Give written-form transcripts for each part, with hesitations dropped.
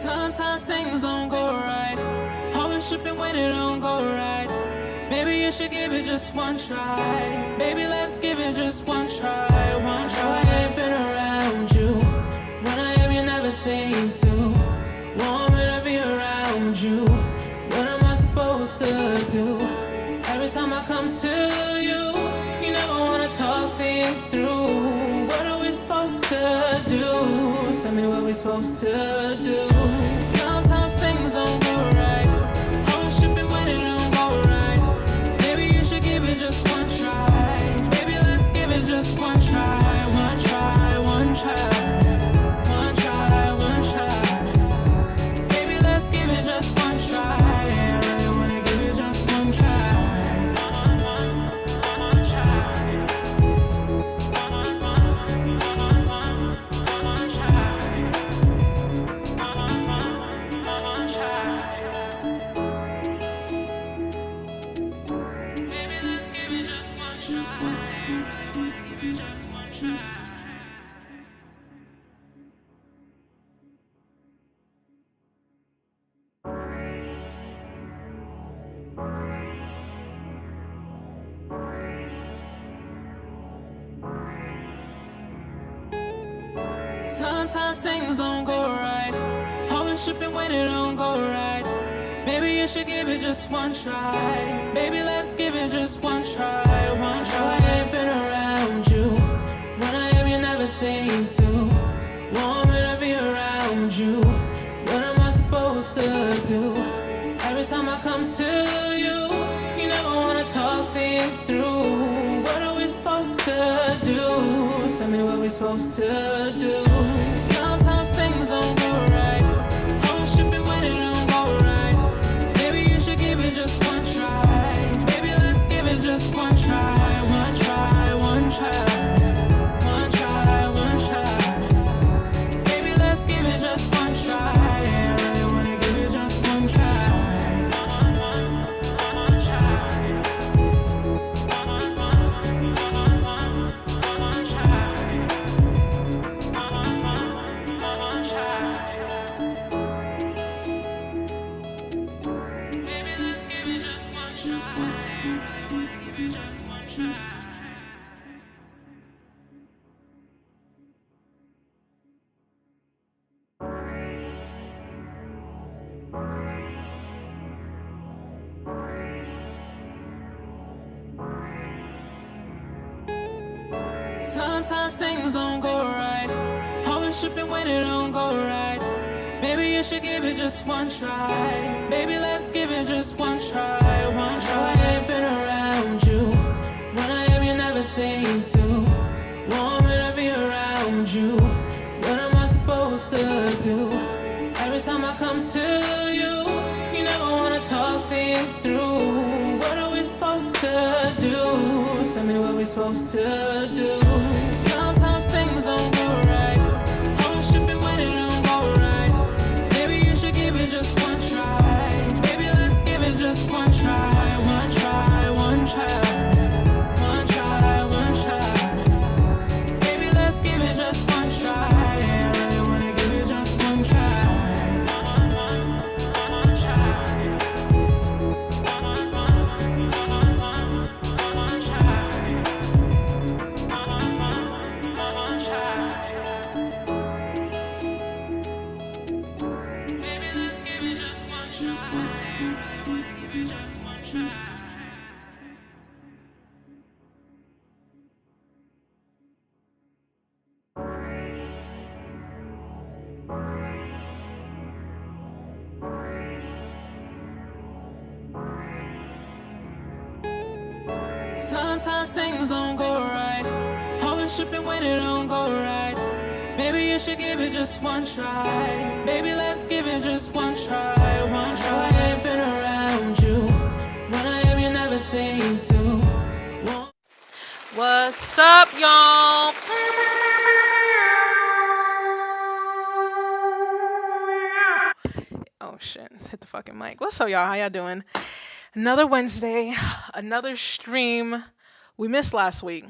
Sometimes things don't go right. Always tripping when it don't go right. Maybe you should give it just one try. Baby, let's give it just one try. One try. I ain't been around you. When I am, you never seem to want me to be around you. What am I supposed to do? Every time I come to you, you never wanna talk things through. What are we supposed to do? Tell me what we're supposed to do. Sometimes things don't go right. Always tripping when it don't go right. Maybe you should give it just one try. Maybe let's give it just one try. One try, one try. One try, one try. Maybe let's give it just one try. I really wanna give it just one try. One try. One try. Maybe let's give it just one try. I really wanna give it just one try. Sometimes things don't go right. Always tripping when it don't go right. Maybe you should give it just one try. Baby, let's give it just one try. One try. I ain't been around you. When I am, you never seem to want me to be around you. What am I supposed to do? Every time I come to you, you never wanna talk things through. What are we supposed to do? Tell me what we're supposed to do. Sometimes things don't go right. Always tripping when it don't go right. Maybe you should give it just one try. Maybe let's give it just one try. One try, one try. One try, one try. Maybe let's give it just one try. I really wanna give it just one try. One try. One try. One try. Maybe let's give it just one try. I really wanna give it just one try. Sometimes things don't go right. Always tripping when it don't go right. Maybe you should give it just one try. Baby, let's give it just one try. One try. I ain't been around you. When I am, you never seem to want me to be around you. What am I supposed to do? Every time I come to you, you never wanna talk things through. What are we supposed to do? Tell me what we're supposed to do. Sometimes things don't go right. Always tripping when it don't go right. Maybe you should give it just one try. Maybe let's give it just one try. One try, one try. One try, one try. Maybe let's give it just one try. I really wanna give it just one try. One try. One try. One try. Maybe let's give it just one try. I really wanna give it just one try. Sometimes things don't go right. Always tripping when it don't go right. Maybe you should give it just one try. Baby, let's give it just one try. One try. I ain't been around you. When I am, you never seem to want. What's up, y'all? Oh shit, let's hit the fucking mic. What's up, y'all? How y'all doing? Another Wednesday, another stream. We missed last week.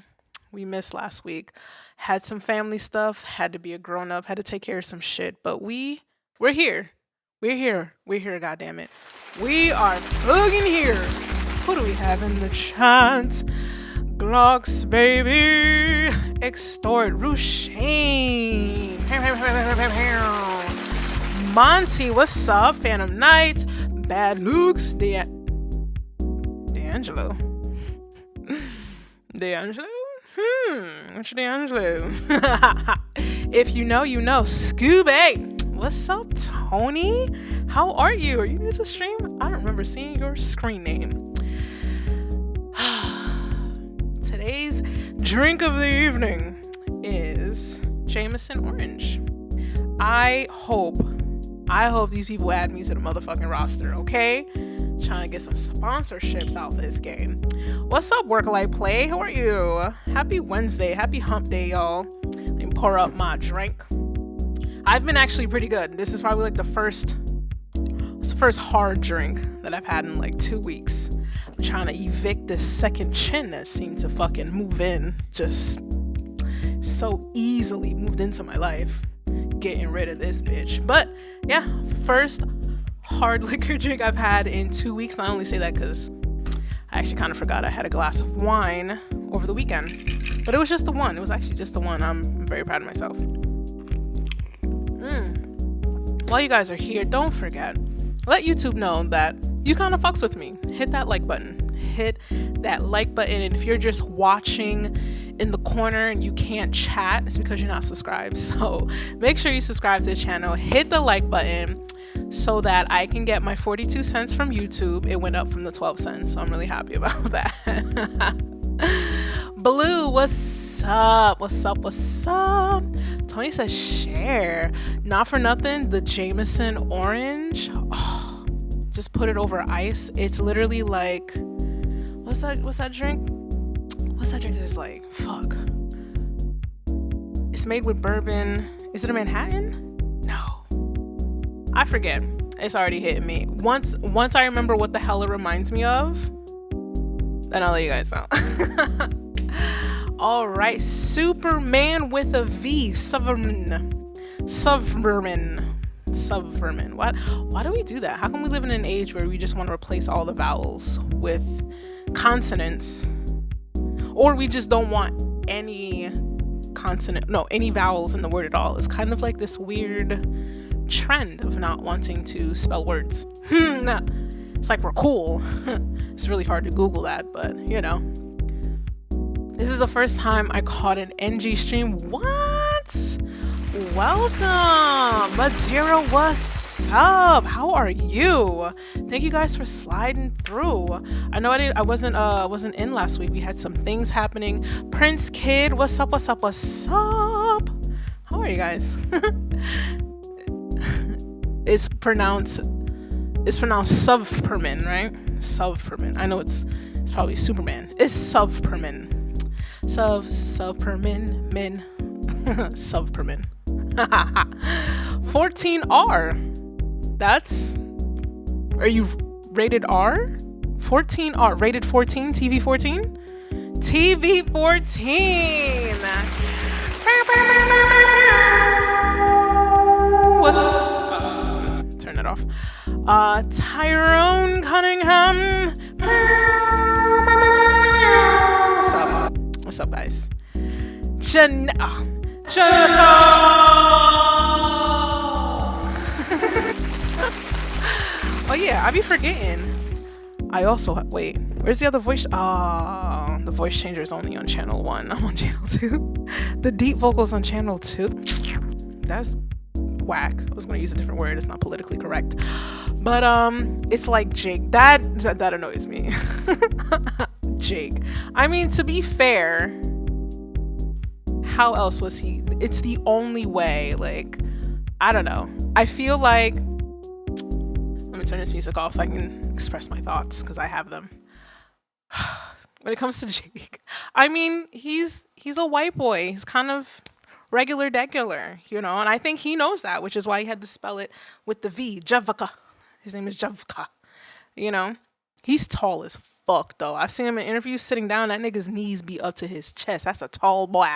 Had some family stuff, had to be a grown up, had to take care of some shit, but we're here. We're here. We're here, goddammit. We are fucking here. Who do we have in the chat? Glocks, baby. Extort. Rushane. Monty, what's up? Phantom Knight. Bad Looks. D'Angelo. D'Angelo? What's D'Angelo? If you know, you know. Scooby. What's up, Tony? How are you? Are you new to stream? I don't remember seeing your screen name. Today's drink of the evening is Jameson Orange. I hope these people add me to the motherfucking roster, okay? Trying to get some sponsorships out this game. What's up, Work Life Play? How are you? Happy Wednesday. Happy hump day, y'all. Let me pour up my drink. I've been actually pretty good. This is probably like the first hard drink that I've had in like 2 weeks. I'm trying to evict this second chin that seemed to fucking move in just so easily moved into my life. Getting rid of this bitch. But yeah, first hard liquor drink I've had in 2 weeks. And I only say that because I actually kind of forgot I had a glass of wine over the weekend. But it was just the one. It was actually just the one. I'm very proud of myself. While you guys are here, don't forget, let YouTube know that you kind of fucks with me. Hit that like button. Hit that like button. And if you're just watching in the corner and you can't chat, it's because you're not subscribed. So make sure you subscribe to the channel. Hit the like button so that I can get my 42 cents from YouTube. It went up from the 12 cents. So I'm really happy about that. Blue, what's up? What's up? What's up? Tony says share. Not for nothing, the Jameson Orange. Oh, just put it over ice. It's literally like, what's that drink? What's that drink that's like? Fuck. It's made with bourbon. Is it a Manhattan? No. I forget. It's already hitting me. Once I remember what the hell it reminds me of, then I'll let you guys know. All right, Superman with a V, Suverman. Why do we do that? How come we live in an age where we just want to replace all the vowels with consonants, or we just don't want any vowels in the word at all? It's kind of like this weird trend of not wanting to spell words. It's like we're cool. It's really hard to Google that, but you know. This is the first time I caught an NG stream. What? Welcome. Madeira, what's up? How are you? Thank you guys for sliding through. I know I wasn't in last week. We had some things happening. Prince Kid, what's up? What's up? What's up? How are you guys? It's pronounced Suvperman, right? Suvperman. I know it's probably Superman. It's Suvperman. Suvperman. Suvperman. 14R. Are you rated R? 14R. Rated 14? TV 14? TV 14. Turn it off. Tyrone Cunningham. What's up, guys? Oh yeah, I be forgetting. I also wait. Where's the other voice? Oh, the voice changer is only on channel 1. I'm on channel 2. The deep vocals on channel 2. That's whack. I was gonna use a different word. It's not politically correct. But it's like Jake. That annoys me. Jake. I mean, to be fair, how else was he? It's the only way. Like, I don't know. I feel like, let me turn this music off so I can express my thoughts because I have them. When it comes to Jake, I mean, he's a white boy. He's kind of regular, you know, and I think he knows that, which is why he had to spell it with the V. Javka. His name is Javka. You know, he's tall as fuck though. I've seen him in interviews sitting down. That nigga's knees be up to his chest. That's a tall boy.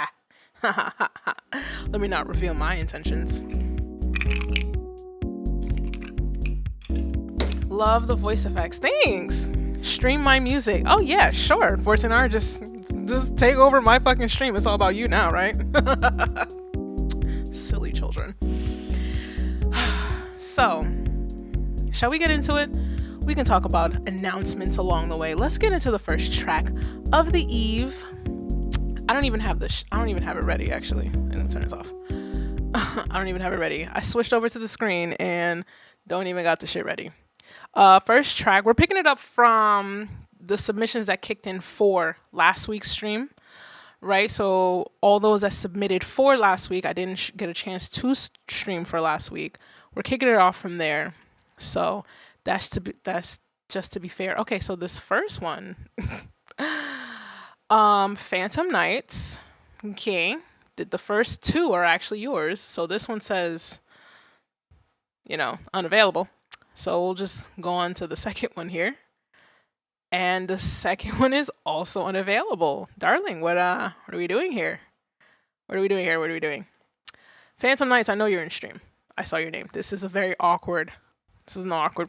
Let me not reveal my intentions. Love the voice effects. Thanks. Stream my music. Oh yeah, sure. Fortunar, just take over my fucking stream. It's all about you now, right? Silly children. So, shall we get into it? We can talk about announcements along the way. Let's get into the first track of the eve. I don't even have it ready, actually. I'm gonna turn this off. I don't even have it ready. I switched over to the screen and don't even got the shit ready. First track, we're picking it up from the submissions that kicked in for last week's stream, right? So all those that submitted for last week, I didn't get a chance to stream for last week. We're kicking it off from there. So that's just to be fair. Okay, so this first one, Phantom Nights. Okay, the first two are actually yours. So this one says, unavailable. So we'll just go on to the second one here. And the second one is also unavailable. Darling, what are we doing here? What are we doing? Phantom Nights, I know you're in stream. I saw your name. This is an awkward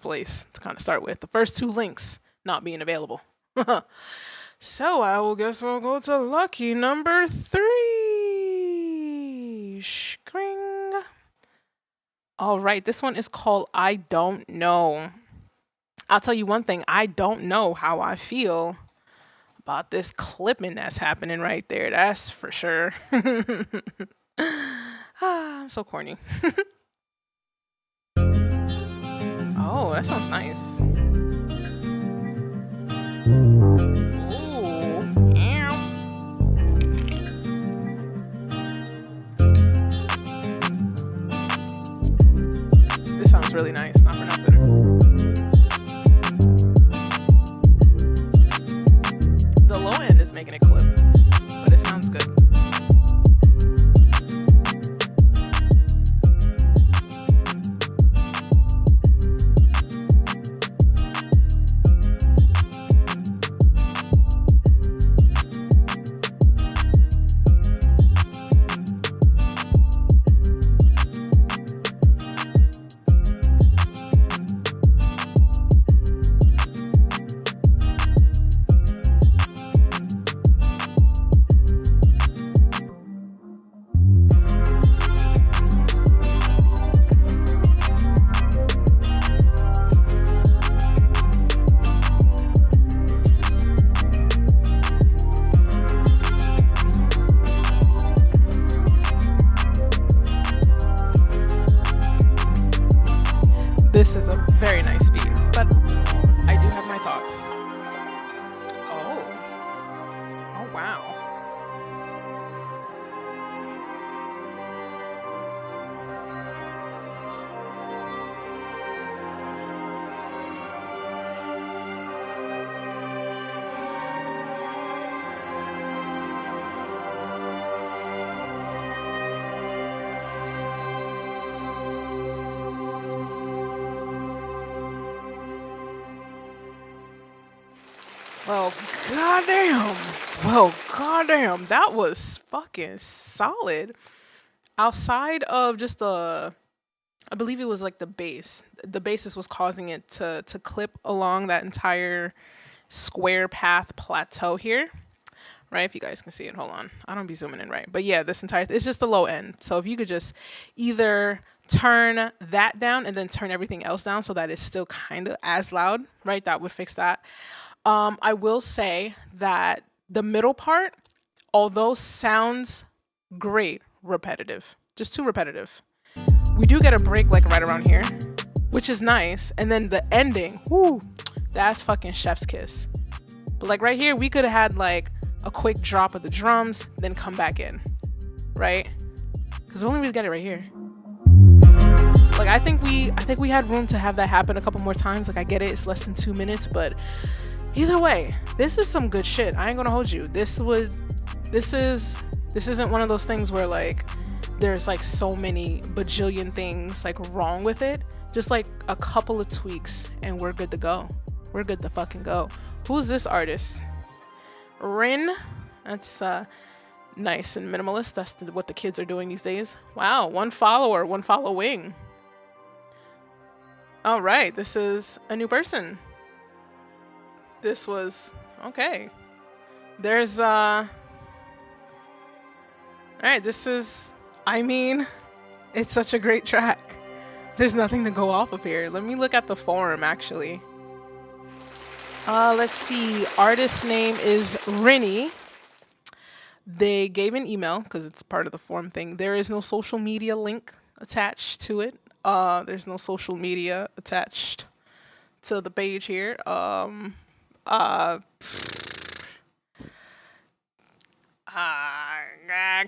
place to kind of start with. The first two links not being available. So I will guess we'll go to lucky number 3. Shkring. All right, this one is called I Don't Know. I'll tell you one thing. I don't know how I feel about this clipping that's happening right there. That's for sure. I'm so corny. Oh, that sounds nice. Ooh, yeah. This sounds really nice, not for nothing. The low end is making it clip, but it sounds good. This is a very nice beat, but I do have my thoughts. Oh wow. Well, goddamn, that was fucking solid. Outside of just I believe it was like the bass. The bassist was causing it to clip along that entire square path plateau here. Right, if you guys can see it, hold on. I don't be zooming in right. But yeah, it's just the low end. So if you could just either turn that down and then turn everything else down so that it's still kind of as loud, right? That would fix that. I will say that the middle part, although sounds great, repetitive. Just too repetitive. We do get a break like right around here, which is nice. And then the ending, whoo, that's fucking chef's kiss. But like right here, we could have had like a quick drop of the drums, then come back in, right? Because we only really get it right here. Like I think we had room to have that happen a couple more times. Like I get it, it's less than 2 minutes, but either way, this is some good shit. I ain't gonna hold you. This isn't one of those things where like there's like so many bajillion things like wrong with it. Just like a couple of tweaks and we're good to go. We're good to fucking go. Who's this artist? Rin. That's nice and minimalist. That's what the kids are doing these days. Wow, one follower, one following. All right, this is a new person. This was okay. There's all right, this is I mean, it's such a great track. There's nothing to go off of here. Let me look at the forum actually. Let's see. Artist name is Rinny. They gave an email because it's part of the forum thing. There is no social media link attached to it. There's no social media attached to the page here.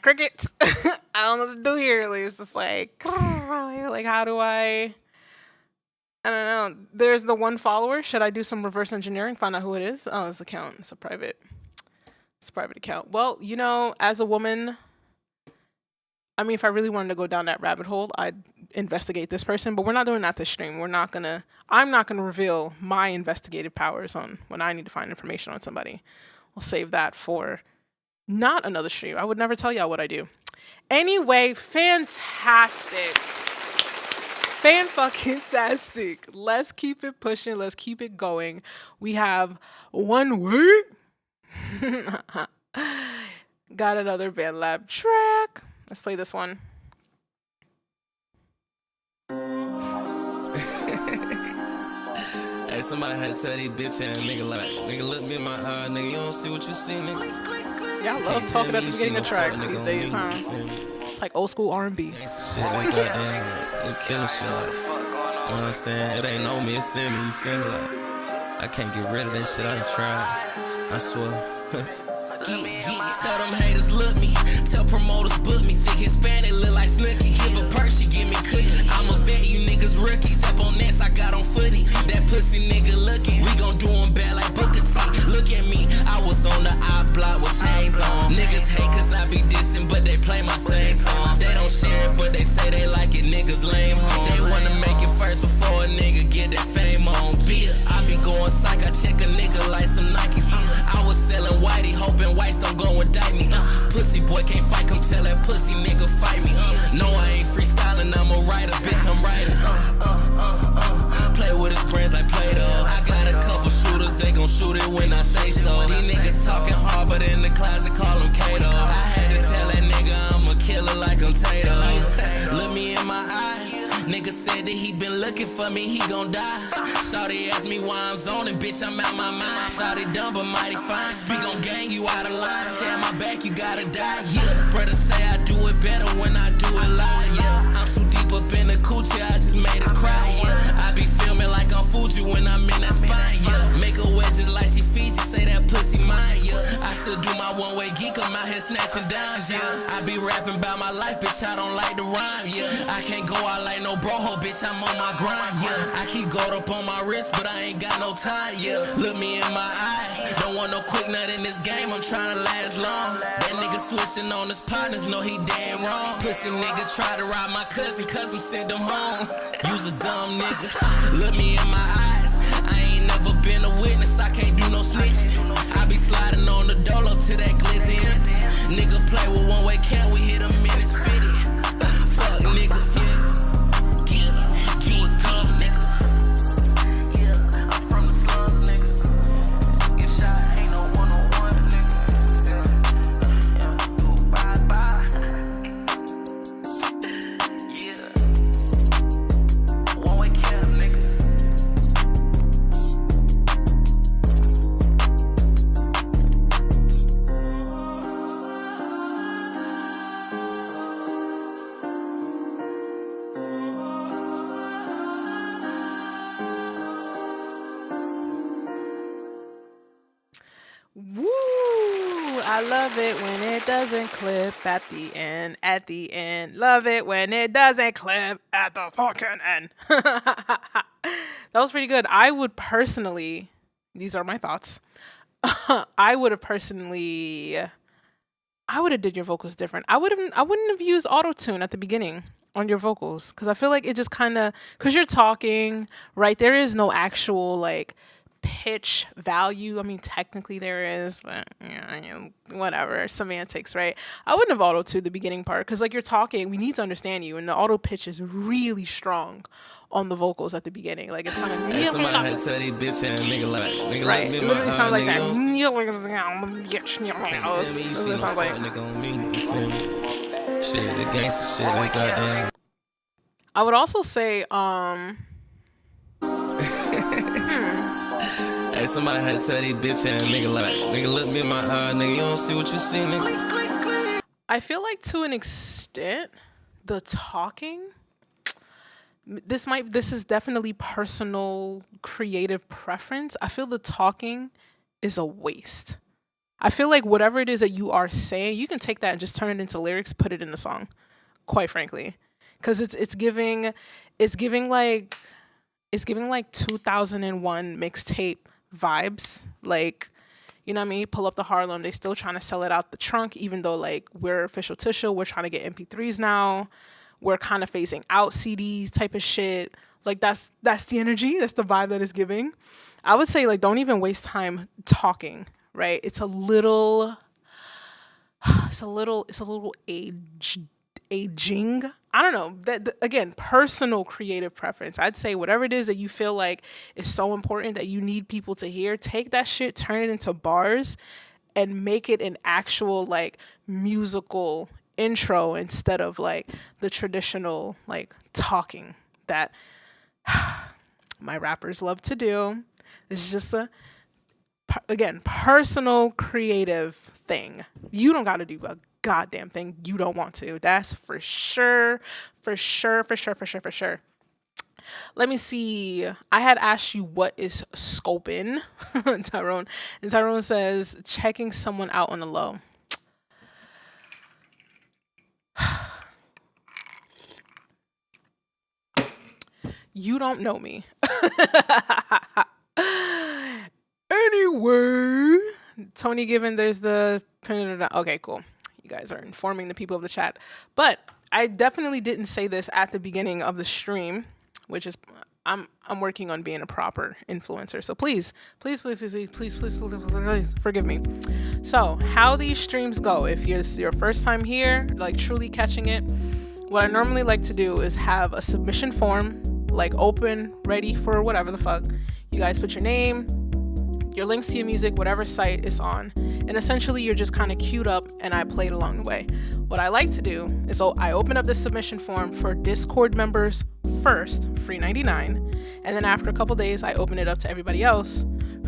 Crickets. I don't know what to do here. Like, it's just like how do I don't know. There's the one follower. Should I do some reverse engineering? Find out who it is. Oh, it's an account. It's a private account. Well, you know, as a woman, I mean, if I really wanted to go down that rabbit hole, I'd investigate this person, but we're not doing that this stream. I'm not gonna reveal my investigative powers on when I need to find information on somebody. We'll save that for not another stream. I would never tell y'all what I do. Anyway, fantastic. Fan-fucking-tastic. Let's keep it pushing. Let's keep it going. We have one week. Got another BandLab track. Let's play this one. Hey, somebody had to tell these bitch ass nigga like, nigga look me in my eye, nigga, you don't see what you see, nigga. Y'all love talking at the beginning of tracks these days, huh? It's like old school R&B. Shit like goddamn, you killing shit like, you know what I'm saying? It ain't on me, it's in me, you feel me? Like, I can't get rid of that shit, I ain't tried, I swear. Tell them haters look me, tell promoters book me. Thick Hispanic look like Snooki. Give a purse, she give me cookie. I'm a vet, you niggas rookies. Step on nets, I got on footies. That pussy nigga looking, we gon' do him bad like Booker T. Look at me, I was on the I block with chains on. Niggas hate cause I be dissing, but they play my same song. They don't share it, but they say they like it, niggas lame home. They wanna make it first before a nigga get that fame on. Bitch, I be going psych, I check a nigga like some Nikes. I was selling whitey, hoping whites don't go indict me. Pussy boy can't fight, come tell that pussy nigga fight me. No, I ain't freestyling, I'm a writer, bitch, I'm writing. Play with his friends like Play-Doh. I got a couple shooters, they gon' shoot it when I say so. These niggas talking hard, but in the closet call him Kato. I had to tell that nigga I'm a killer like I'm Tato. Look me in my eyes. Nigga said that he been looking for me, he gon' die. Shawty asked me why I'm zoning, bitch, I'm out my mind. Shawty dumb but mighty fine. Speak on gang, you out of line. Stand my back, you gotta die, yeah. Brother say I do it better when I do it live, yeah. I'm too deep up in the coochie, I just made her cry, yeah. I be filming like I'm Fuji when I'm in that spine, yeah. Make her wedges like she Fiji, say that pussy mine, yeah. I still do my one-way geek, I'm out here snatching dimes, yeah. I be rapping about my life, bitch, I don't like the rhyme, yeah. I can't go out like no bro ho, bitch, I'm on my grind, yeah. I keep gold up on my wrist, but I ain't got no time, yeah. Look me in my eyes, don't want no quick nut in this game, I'm trying to last long. That nigga switching on his partners, know he damn wrong. Pussy nigga try to rob my cousin, cause I'm send him home. You's a dumb nigga, look me in my eyes. I ain't never been a witness, I can't do no snitching. I be sliding on the dolo to that glizzy. Nigga play with one-way count, we hit him in his 50. Fuck nigga, yeah. Woo! I love it when it doesn't clip at the end. At the end. Love it when it doesn't clip at the fucking end. That was pretty good. I would personally, these are my thoughts. I would have did your vocals different. I wouldn't have used auto-tune at the beginning on your vocals because I feel like it just kind of, because you're talking, right? There is no actual like pitch value. I mean, technically there is, but yeah, whatever, semantics, right? I wouldn't have auto-tuned the beginning part because like you're talking, we need to understand you, and the auto pitch is really strong on the vocals at the beginning. Like it's kind of Hey, somebody had to tell these bitch ass nigga like, nigga, right. let me It in literally my sounds like that. nigga. That's Tell me you see no sounds fuck like. nigga on me. You feel me? Shit, the gangster shit, like goddamn. I would also say, Hey, somebody had to tell these bitch ass nigga like, nigga, look me in my eye, nigga. You don't see what you see, nigga. I feel like to an extent, the talking. This is definitely personal creative preference. I feel the talking is a waste. I feel like whatever it is that you are saying, you can take that and just turn it into lyrics, put it in the song. Quite frankly, because it's giving like 2001 mixtape vibes. Like, you know what I mean? Pull up the Harlem. They still trying to sell it out the trunk, even though like we're official tissue. We're trying to get MP3s now. We're kind of phasing out CDs type of shit. Like that's the energy. That's the vibe that it's giving. I would say like don't even waste time talking. Right? It's a little aging. I don't know. That again, personal creative preference. I'd say whatever it is that you feel like is so important that you need people to hear, take that shit, turn it into bars, and make it an actual like musical intro instead of like the traditional like talking that my rappers love to do. It's just again, personal creative thing. You don't got to do a goddamn thing you don't want to. That's for sure. Let me see. I had asked you what is scoping, Tyrone. And Tyrone says checking someone out on the low. You don't know me. Anyway, Tony Given, there's the... Okay, cool. You guys are informing the people of the chat. But I definitely didn't say this at the beginning of the stream, which is... I'm working on being a proper influencer. So please forgive me. So how these streams go, if it's your first time here, like truly catching it, what I normally like to do is have a submission form, like open, ready for whatever the fuck. You guys put your name, your links to your music, whatever site it's on. And essentially you're just kind of queued up and I played along the way. What I like to do is I open up the submission form for Discord members first, free 99. And then after a couple days, I open it up to everybody else,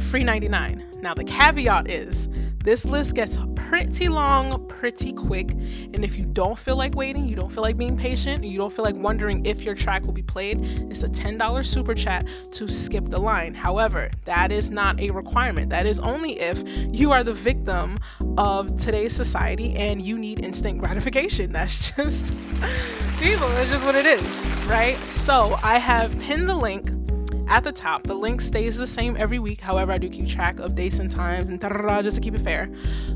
free 99. Now the caveat is this list gets pretty long, pretty quick. And if you don't feel like waiting, you don't feel like being patient, you don't feel like wondering if your track will be played, it's a $10 super chat to skip the line. However, that is not a requirement. That is only if you are the victim of today's society and you need instant gratification. That's just people. That's just what it is, right? So I have pinned the link at the top. The link stays the same every week. However, I do keep track of dates and times and just to keep it fair.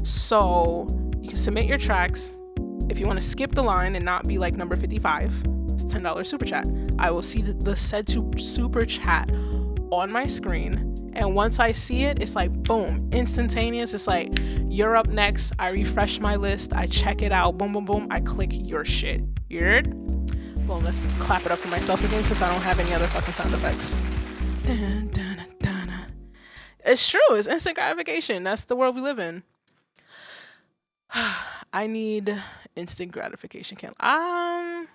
So you can submit your tracks. If you want to skip the line and not be like number 55, it's $10 super chat. I will see the said super chat on my screen. And once I see it, it's like, boom, instantaneous. It's like, you're up next. I refresh my list. I check it out. Boom, boom, boom. I click your shit. You heard? Well, let's clap it up for myself again since I don't have any other fucking sound effects. Dun, dun, dun, dun. It's true. It's instant gratification. That's the world we live in. I need instant gratification. I'm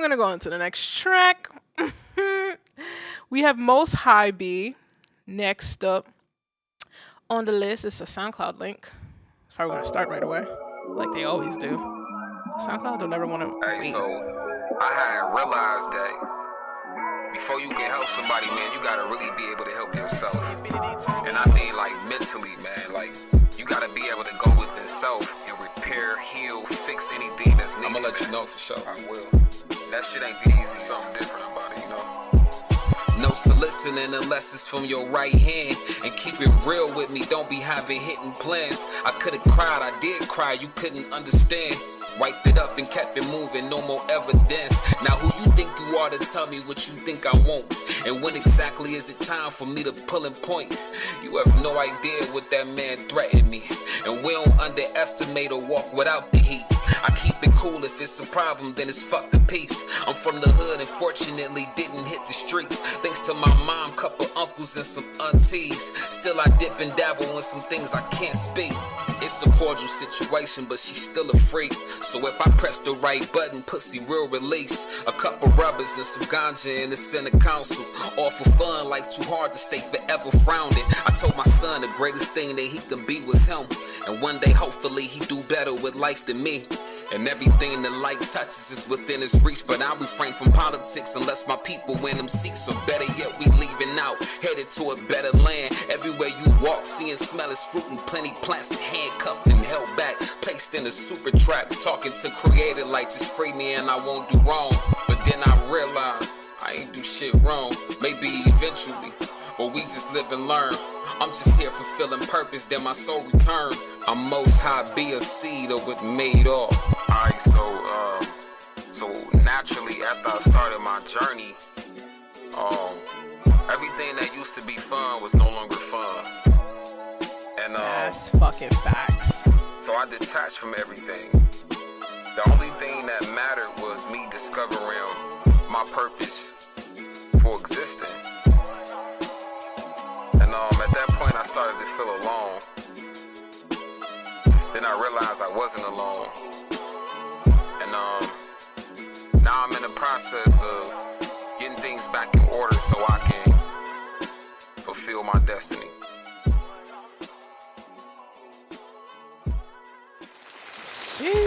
gonna go into the next track. We have Most High B next up on the list. It's a SoundCloud link. It's probably gonna start right away, like they always do. SoundCloud don't never want to. Hey, so I had realized that before you can help somebody, man, you gotta really be able to help yourself. And I mean, like mentally, man, like you gotta be able to go within self and repair, heal, fix anything that's needed. I'ma let you know for sure. I will. That shit ain't the easy, something different about it, you know. No soliciting unless it's from your right hand. And keep it real with me, don't be having hidden plans. I could've cried, I did cry, you couldn't understand. Wiped it up and kept it moving, no more evidence. Now who you think you are to tell me what you think I won't? And when exactly is it time for me to pull and point? You have no idea what that man threatened me. And we don't underestimate or walk without the heat. I keep it cool. If it's a problem, then it's fuck the peace. I'm from the hood and fortunately didn't hit the streets. Thanks to my mom, couple uncles and some aunties. Still I dip and dabble in some things I can't speak. It's a cordial situation, but she's still a freak. So if I press the right button, pussy will release. A couple rubbers and some ganja in the Senate Council. All for fun, life too hard to stay forever frowning. I told my son the greatest thing that he could be was him. And one day, hopefully, he do better with life than me. And everything the light touches is within his reach. But I refrain from politics unless my people win them seats. So better yet, we leaving out, headed to a better land. Everywhere you walk, see and smell is fruit and plenty plants. Handcuffed and held back, placed in a super trap. Talking to creator like just free me and I won't do wrong. But then I realized I ain't do shit wrong. Maybe eventually, or we just live and learn. I'm just here fulfilling purpose, then my soul return. I'm most high, be a seed of what made off. Alright, so naturally after I started my journey, everything that used to be fun was no longer fun. And That's fucking facts. so I detached from everything. The only thing that mattered was me discovering my purpose for existing. And at that point I started to feel alone. Then I realized I wasn't alone. And now I'm in the process of getting things back in order so I can fulfill my destiny.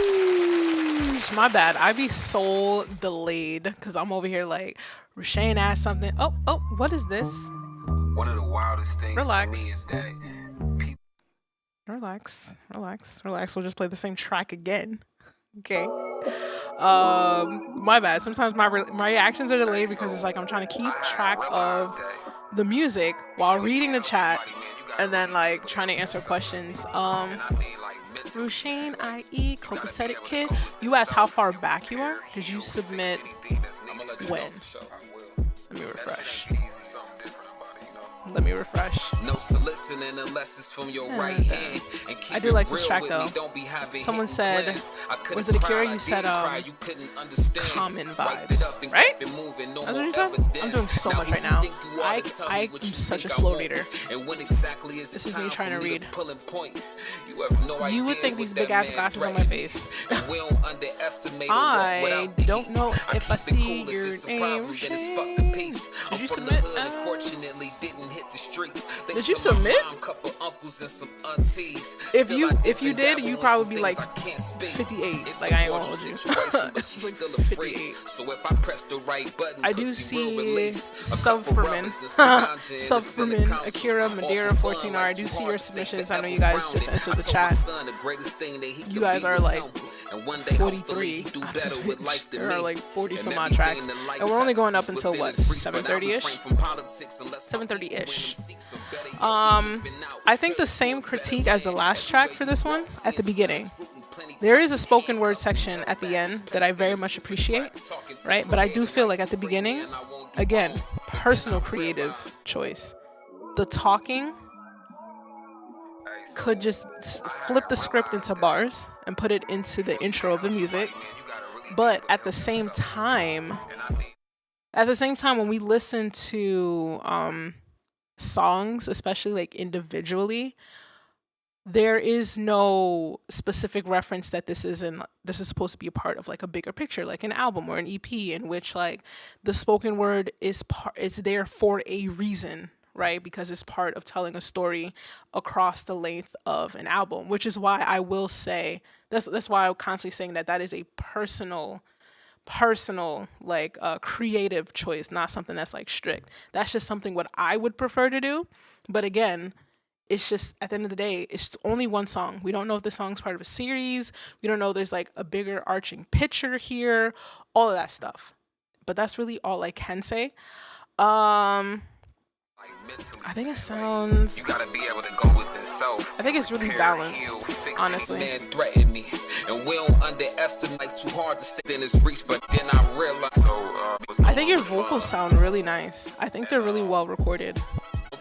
Sheesh, my bad. I be so delayed because I'm over here like Rashane asked something. Oh, what is this? One of the wildest things Relax. to me is that Relax. We'll just play the same track again. Okay. My bad. Sometimes my reactions are delayed because it's like I'm trying to keep track of the music while reading the chat and then like trying to answer questions. Rushane IE Copacetic Kid, you asked how far back you are. Did you submit when? Let me refresh. No soliciting unless it's from your right hand. And keep I do like it this real track with though. me, don't be having Someone hidden said, plans. I could've was it Akira? cried, You I said, did cry, you couldn't understand. common Wiped it vibes, up and right? kept it moving, no That's more what you said? evidence. I'm doing so Now much who right you now. think you are to tell me I what am you such a think I slow want? reader. And when exactly is This the is me time trying for to me read. pull and point? You have no idea You would think what these that big ass man glasses on my threatened. face. And we don't underestimate or walk I without the don't heat. know if I keep it see cool. your If it's a name, problem, then it's fuck the peace. I'm Did you from submit? the hood and fortunately didn't hit the streets. Thanks Did you to my submit? mom, couple uncles and some aunties. If Still, you I dip did, and dabble you in probably some be like things I can't speak. 58. It's Like a I ain't gonna cordial hold you. situation, but It's she's like still a freak. 58. So if I press the right button, I do pussy will see release a couple Subferman, rubbers and some ganja in the Senate Subferman, Council. Akira, All Madeira, for fun, 14R. like I do too see hard your to stay submissions. I know you forever guys just frowning. entered the I told my chat. son the greatest thing that he You could guys be are was like him. And one day, hopefully, 43. he do After better with life than there are me. like 40 some And odd tracks, everything the light and we're only going up touches until within what, his reach, but I 7:30ish. refrain from politics unless my 7:30-ish. people win them seats, so better yet, we leaving out. I think the same critique as the last track for this one at the beginning. There is a spoken word section at the end that I very much appreciate, right? But I do feel like at the beginning, again, personal creative choice. The talking could just flip the script into bars and put it into the intro of the music. But at the same time, when we listen to songs, especially like individually, there is no specific reference that this is supposed to be a part of like a bigger picture, like an album or an EP, in which like the spoken word is there for a reason, right? Because it's part of telling a story across the length of an album, which is why I will say that's why I'm constantly saying that is a personal like creative choice, not something that's like strict. That's just something what I would prefer to do. But again, it's just at the end of the day, it's only one song. We don't know if the song's part of a series. We don't know there's like a bigger arching picture here, all of that stuff. But that's really all I can say. I think it sounds. You gotta be able to go with yourself. I think it's really balanced, honestly. Man threatened me, and we don't underestimate too hard to stay in his reach. But then I realized. I think your vocals sound really nice. I think they're really well recorded.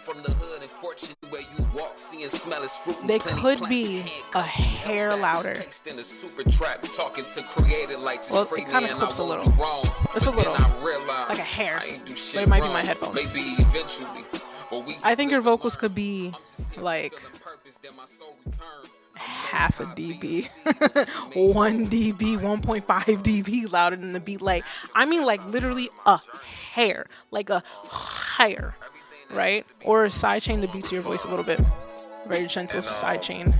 from the hood and fortune where you walk, see and smell is fruit. They could be a hair louder. In a super trap, talking to creative lights. Well, it kind of clips a little. It's a little like a hair, but it might be my headphones. Maybe eventually. I think your vocals could be like half a dB, 1 dB, 1.5 dB louder than the beat. Like, I mean, like literally a hair, like a hair, right? Or sidechain the beat to your voice a little bit. Very gentle sidechain.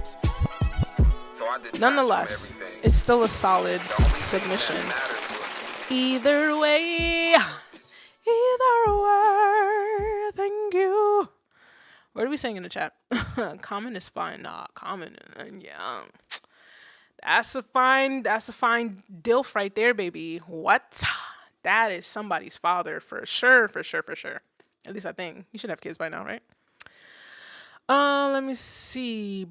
Nonetheless, it's still a solid submission. Either way, thank you. What are we saying in the chat? Common is fine. Nah, common. Yeah. That's a fine dilf right there, baby. What? That is somebody's father for sure. At least I think. You should have kids by now, right? Let me see.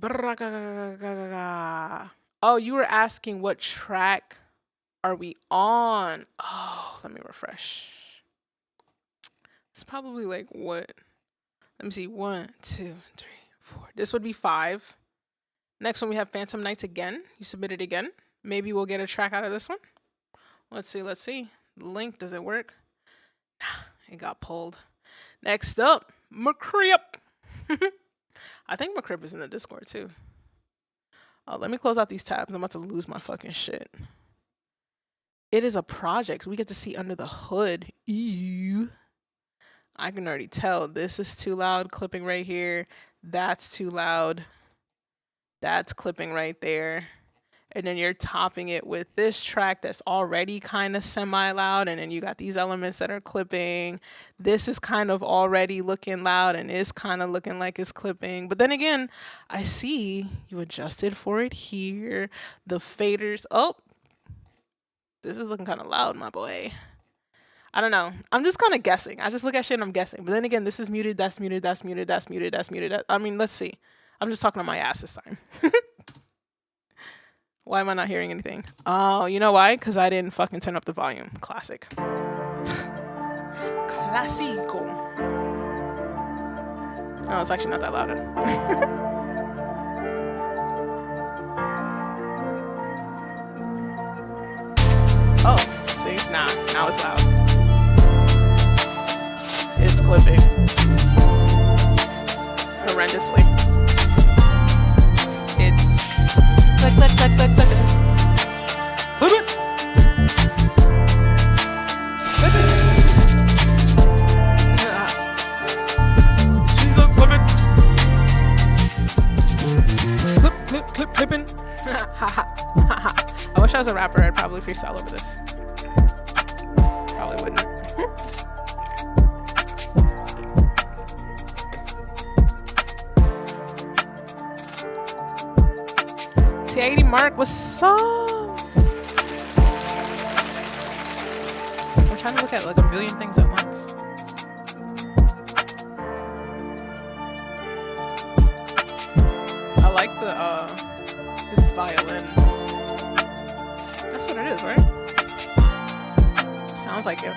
Oh, you were asking what track are we on? Oh, let me refresh. It's probably like what? Let me see. 1, 2, 3, 4. This would be 5. Next one we have Phantom Nights again. You submitted again. Maybe we'll get a track out of this one. Let's see. The link, does it work? It got pulled. Next up, McCrip. I think McCrip is in the Discord too. Oh, let me close out these tabs. I'm about to lose my fucking shit. It is a project. We get to see under the hood. Ew. I can already tell this is too loud, clipping right here. That's too loud. That's clipping right there. And then you're topping it with this track that's already kind of semi-loud. And then you got these elements that are clipping. This is kind of already looking loud and is kind of looking like it's clipping. But then again, I see you adjusted for it here. The faders. Oh, this is looking kind of loud, my boy. I don't know. I'm just kind of guessing. I just look at shit and I'm guessing. But then again, this is muted, that's muted, that's muted, that's muted, that's muted. I mean, let's see. I'm just talking to my ass this time. Why am I not hearing anything? Oh, you know why? Because I didn't fucking turn up the volume. Classic. Classico. No, it's actually not that loud. Oh, see? Nah, now it's loud. It's clipping. Horrendously. It's click. Clip it. She's a clip it. Clipping. I wish I was a rapper. I'd probably freestyle over this. Probably wouldn't. T80 Mark, what's up? We're trying to look at like a million things at once. I like the this violin. That's what it is, right? Sounds like it.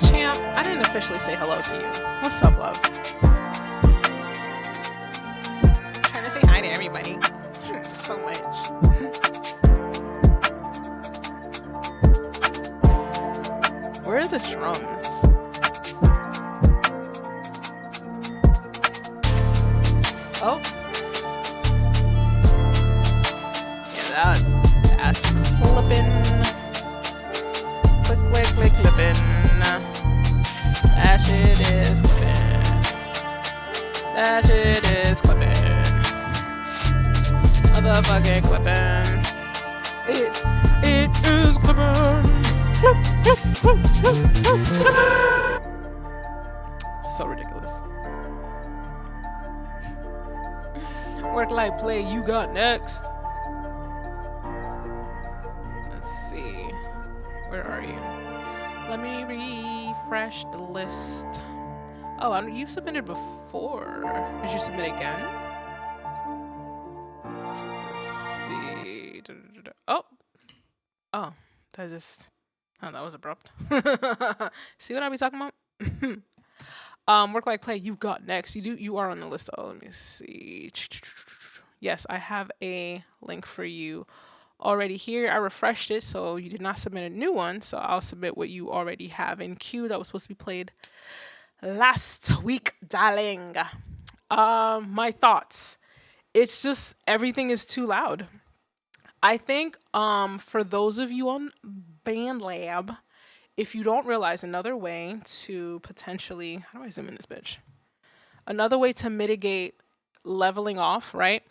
Champ, I didn't officially say hello to you. What's up, love? I'm trying to say hi to everybody. So much. Where are the drums? Oh. Yeah, that's clipping. Click, clipping. That shit is clipping. That shit is clipping. Motherfucking clipping. It is clipping. So ridiculous. Work, light, play, you got next. Let's see. Where are you? Let me refresh the list. Oh, you submitted before. Did you submit again? Let's see. Oh, That just, oh, that was abrupt. See what I be talking about? Work like play. You got next. You are on the list. Oh, let me see. Yes, I have a link for you already here. I refreshed it, so you did not submit a new one. So I'll submit what you already have in queue that was supposed to be played last week, darling. My thoughts. It's just everything is too loud. I think for those of you on BandLab, if you don't realize another way to potentially, how do I zoom in this bitch? Another way to mitigate leveling off, right?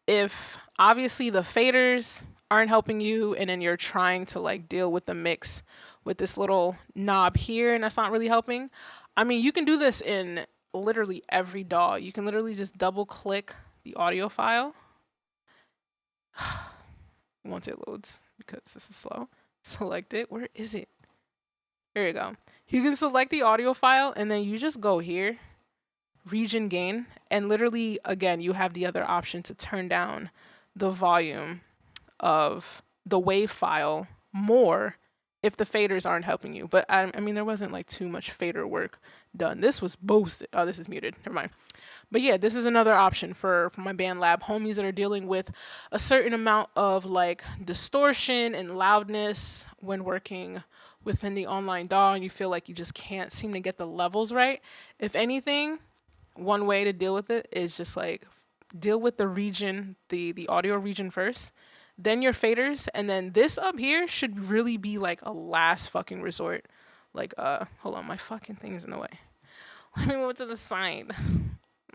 If obviously the faders aren't helping you and then you're trying to like deal with the mix with this little knob here and that's not really helping. I mean, you can do this in literally every DAW. You can literally just double click the audio file. Once it loads, because this is slow, select it. Where is it? There you go. You can select the audio file and then you just go here, region gain, and literally, again, you have the other option to turn down the volume of the wave file more if the faders aren't helping you. But I mean, there wasn't like too much fader work done. This was boosted. Oh, this is muted. Never mind. But yeah, this is another option for my BandLab homies that are dealing with a certain amount of like distortion and loudness when working within the online DAW and you feel like you just can't seem to get the levels right. If anything, one way to deal with it is just like deal with the region, the audio region first, then your faders, and then this up here should really be like a last fucking resort. Like, hold on, my fucking thing is in the way. Let me move to the side.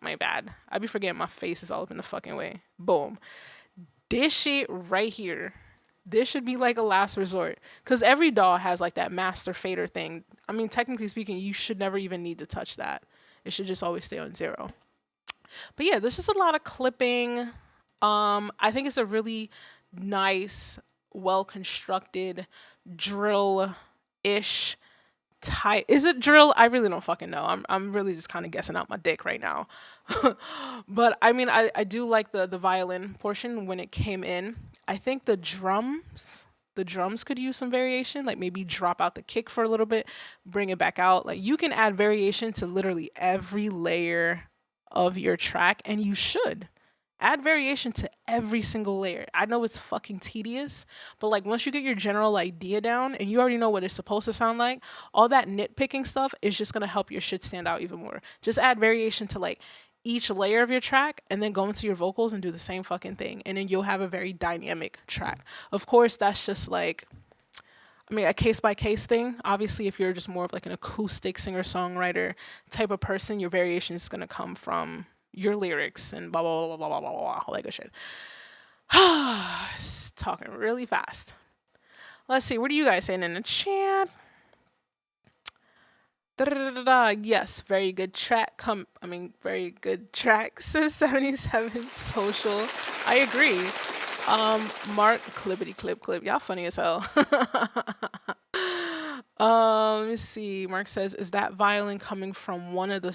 My bad. I be forgetting my face is all up in the fucking way. Boom. This shit right here. This should be like a last resort. Because every DAW has like that master fader thing. I mean, technically speaking, you should never even need to touch that. It should just always stay on 0. But yeah, there's just a lot of clipping. I think it's a really nice, well-constructed drill-ish type. Is it drill? I really don't fucking know. I'm really just kind of guessing out my dick right now. But I mean, I do like the violin portion when it came in. I think the drums could use some variation, like maybe drop out the kick for a little bit, bring it back out. Like you can add variation to literally every layer of your track, and you should add variation to every single layer. I know it's fucking tedious, but like once you get your general idea down and you already know what it's supposed to sound like, all that nitpicking stuff is just gonna help your shit stand out even more. Just add variation to like each layer of your track and then go into your vocals and do the same fucking thing, and then you'll have a very dynamic track. Of course, that's just like, I mean, a case-by-case thing. Obviously, if you're just more of like an acoustic singer-songwriter type of person, your variation is gonna come from your lyrics and blah blah blah blah blah blah blah, all that good shit. Talking really fast. Let's see, what are you guys saying in the chat? Yes, very good track. Very good track. Says 77 social. I agree. Mark clippity clip. Y'all funny as hell. Let me see. Mark says, is that violin coming from one of the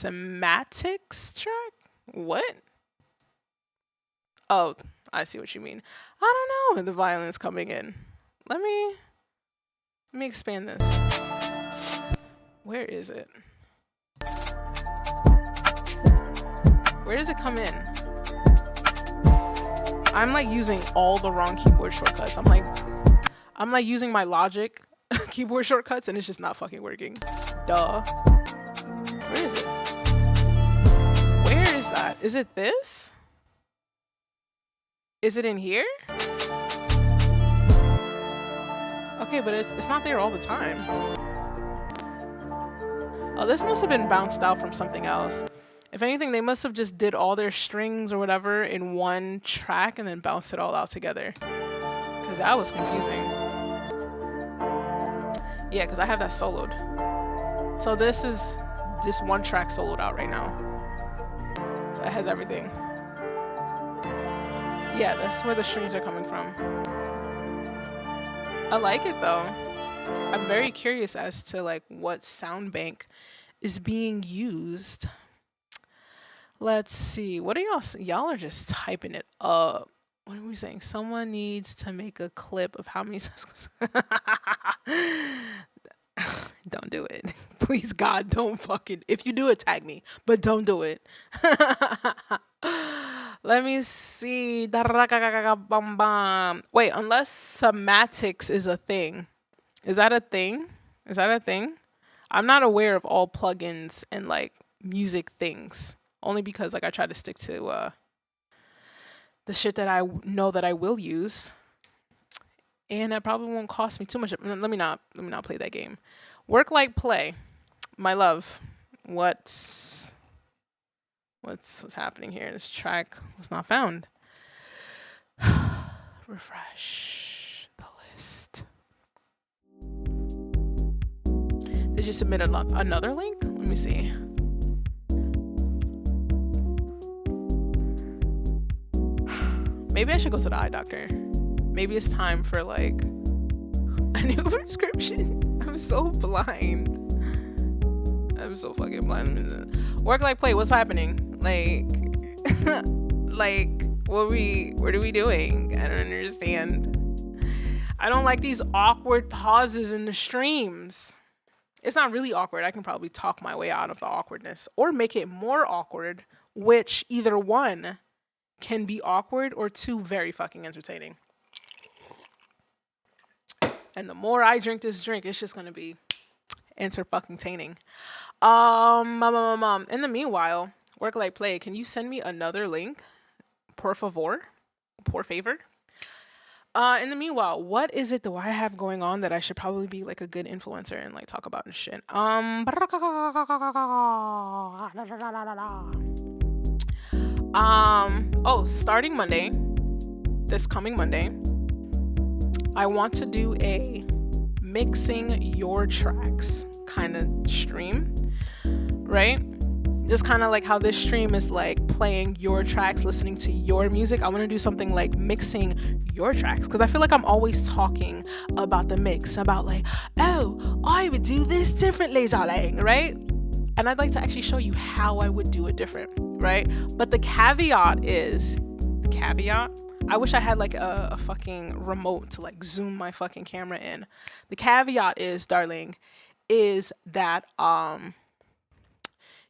Sematics track? What? Oh, I see what you mean. I don't know when the violin's coming in. Let me expand this. Where is it? Where does it come in? I'm like using all the wrong keyboard shortcuts. I'm like using my Logic keyboard shortcuts and it's just not fucking working. Duh. Where is it? Where is that? Is it this? Is it in here? Okay, but it's not there all the time. Oh, this must have been bounced out from something else. If anything, they must have just did all their strings or whatever in one track and then bounced it all out together. Because that was confusing. Yeah, because I have that soloed. So this is this one track soloed out right now. So it has everything. Yeah, that's where the strings are coming from. I like it though. I'm very curious as to like what sound bank is being used. Let's see. What are y'all are just typing it up. what are we saying? Someone needs to make a clip of how many subscribers. Don't do it. Please, God, don't fucking. If you do it, tag me, but don't do it. Let me see. Wait, unless somatics is a thing. Is that a thing? Is that a thing? I'm not aware of all plugins and like music things. Only because like I try to stick to the shit that I know that I will use. And that probably won't cost me too much. Let me not play that game. Work like play. My love. What's happening here? This track was not found. Refresh the list. Did you submit another link? Let me see. Maybe I should go to the eye doctor. Maybe it's time for like a new prescription. I'm so blind. I'm so fucking blind. Work like play. What's happening? Like, what are we doing? I don't understand. I don't like these awkward pauses in the streams. It's not really awkward. I can probably talk my way out of the awkwardness or make it more awkward, which either one can be awkward or two very fucking entertaining. And the more I drink this drink, it's just gonna be enter-fucking-taining. In the meanwhile, work like play. Can you send me another link, por favor? Por favor. In the meanwhile, what is it that I have going on that I should probably be like a good influencer and like talk about and shit? Starting Monday, this coming Monday, I want to do a mixing your tracks kind of stream, right? Just kind of like how this stream is like playing your tracks, listening to your music. I want to do something like mixing your tracks, because I feel like I'm always talking about the mix, about like, oh, I would do this differently, darling, right? And I'd like to actually show you how I would do it different, right? But the caveat is, I wish I had like a fucking remote to like zoom my fucking camera in. The caveat is, darling, is that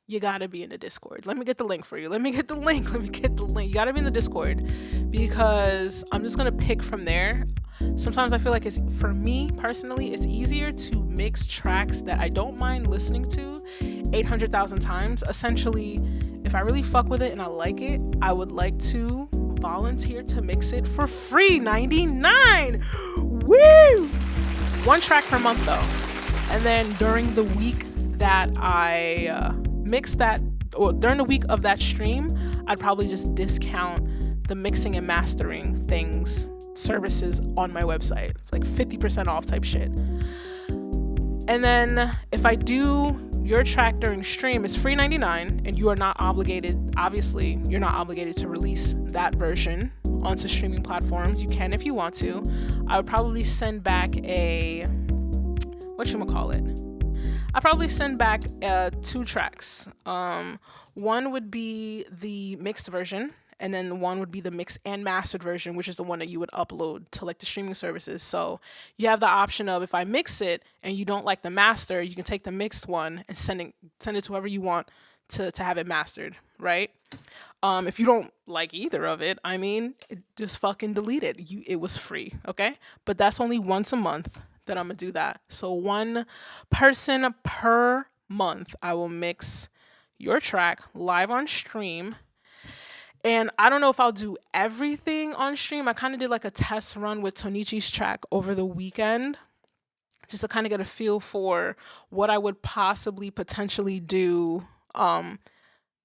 you gotta be in the Discord. Let me get the link for you. You gotta be in the Discord, because I'm just gonna pick from there. Sometimes I feel like it's, for me personally, it's easier to mix tracks that I don't mind listening to 800,000 times. Essentially, if I really fuck with it and I like it, I would like to volunteer to mix it for free, $99. Woo! One track per month though. And then during the week that I mix that, or during the week of that stream, I'd probably just discount the mixing and mastering services on my website, like 50% off type shit. And then if I do your track during stream, it's free $99, and you are not obligated, obviously, you're not obligated to release that version onto streaming platforms. You can if you want to. I would probably send back I'd probably send back 2 tracks. One would be the mixed version, and then one would be the mixed and mastered version, which is the one that you would upload to like the streaming services. So you have the option of, if I mix it and you don't like the master, you can take the mixed one and send it to whoever you want to have it mastered, right? If you don't like either of it, I mean, just fucking delete it. It was free, okay? But that's only once a month that I'm gonna do that. So one person per month, I will mix your track live on stream. And I don't know if I'll do everything on stream. I kind of did like a test run with Tonichi's track over the weekend, just to kind of get a feel for what I would potentially do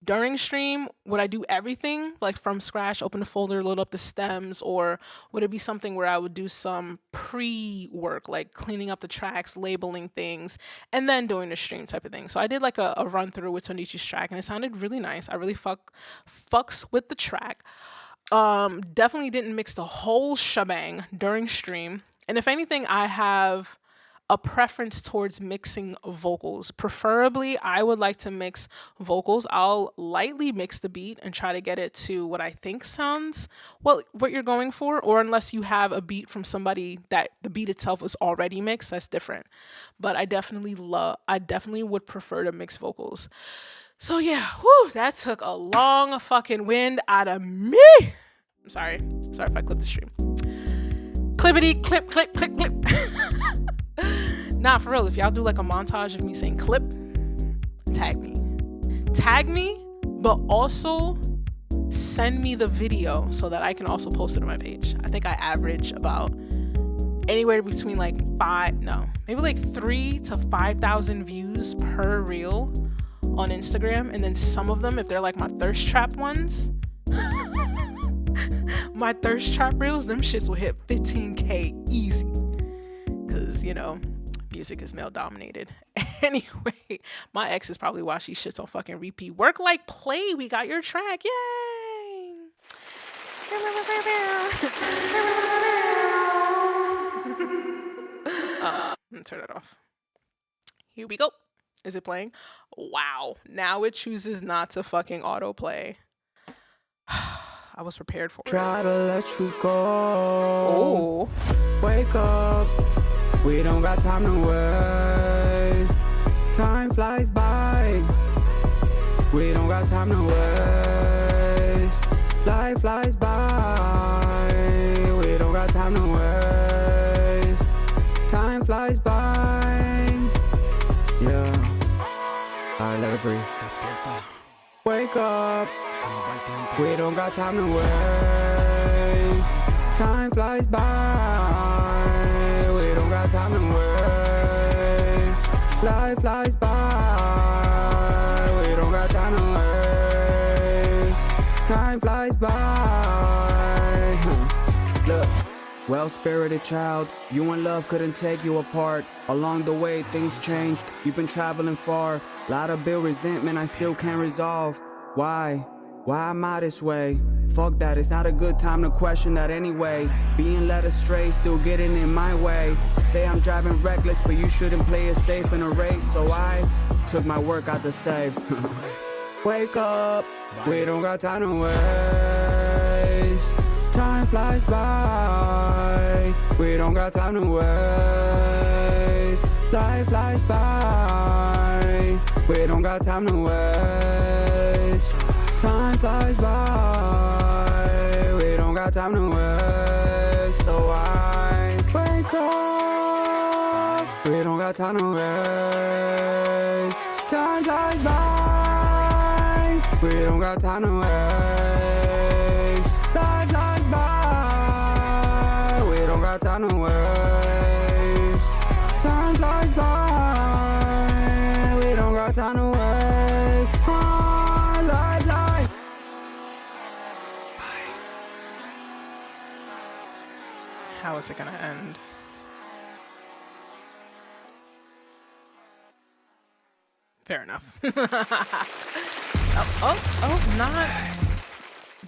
during stream. Would I do everything like from scratch, open the folder, load up the stems, or would it be something where I would do some pre-work, like cleaning up the tracks, labeling things, and then doing the stream type of thing? So I did like a run through with Tonichi's track, and it sounded really nice. I really fucks with the track. Definitely didn't mix the whole shebang during stream. And if anything, I have a preference towards mixing vocals. Preferably, I would like to mix vocals. I'll lightly mix the beat and try to get it to what I think sounds what you're going for, or unless you have a beat from somebody that the beat itself is already mixed, that's different. But I definitely would prefer to mix vocals. So yeah, whew, that took a long fucking wind out of me. I'm sorry if I clip the stream. Clippity clip clip clip clip. Nah, for real, if y'all do like a montage of me saying clip, tag me, but also send me the video so that I can also post it on my page. I think I average about anywhere between like 3 to 5,000 views per reel on Instagram. And then some of them, if they're like my thirst trap ones, my thirst trap reels, them shits will hit 15K easy. Cause music is male dominated. Anyway, my ex is probably watching these shits on fucking repeat. Work like play. We got your track. Yay! I'm gonna turn it off. Here we go. Is it playing? Wow. Now it chooses not to fucking autoplay. I was prepared for it. Try to let you go. Oh. Wake up. We don't got time to waste. Time flies by. We don't got time to waste. Life flies by. We don't got time to waste. Time flies by. Yeah. Alright, let it breathe. Wake up. We don't got time to waste. Time flies by. We don't got time to waste. Life flies by. We don't got time to waste. Time flies by. Look. Well-spirited child, you and love couldn't take you apart. Along the way, things changed. You've been traveling far. Lot of bill resentment I still can't resolve. Why? Why am I this way? Fuck that, it's not a good time to question that anyway. Being led astray, still getting in my way. Say I'm driving reckless, but you shouldn't play it safe in a race. So I took my work out to save. Wake up, we don't got time to waste. Time flies by, we don't got time to waste. Life flies by, we don't got time to waste. Time flies by, we don't got time to waste. So I wake up, we don't got time to waste. Time flies by, we don't got time to waste. Life flies by, we don't got time to waste. Time flies by, we don't got time to waste. How is it gonna end? Fair enough.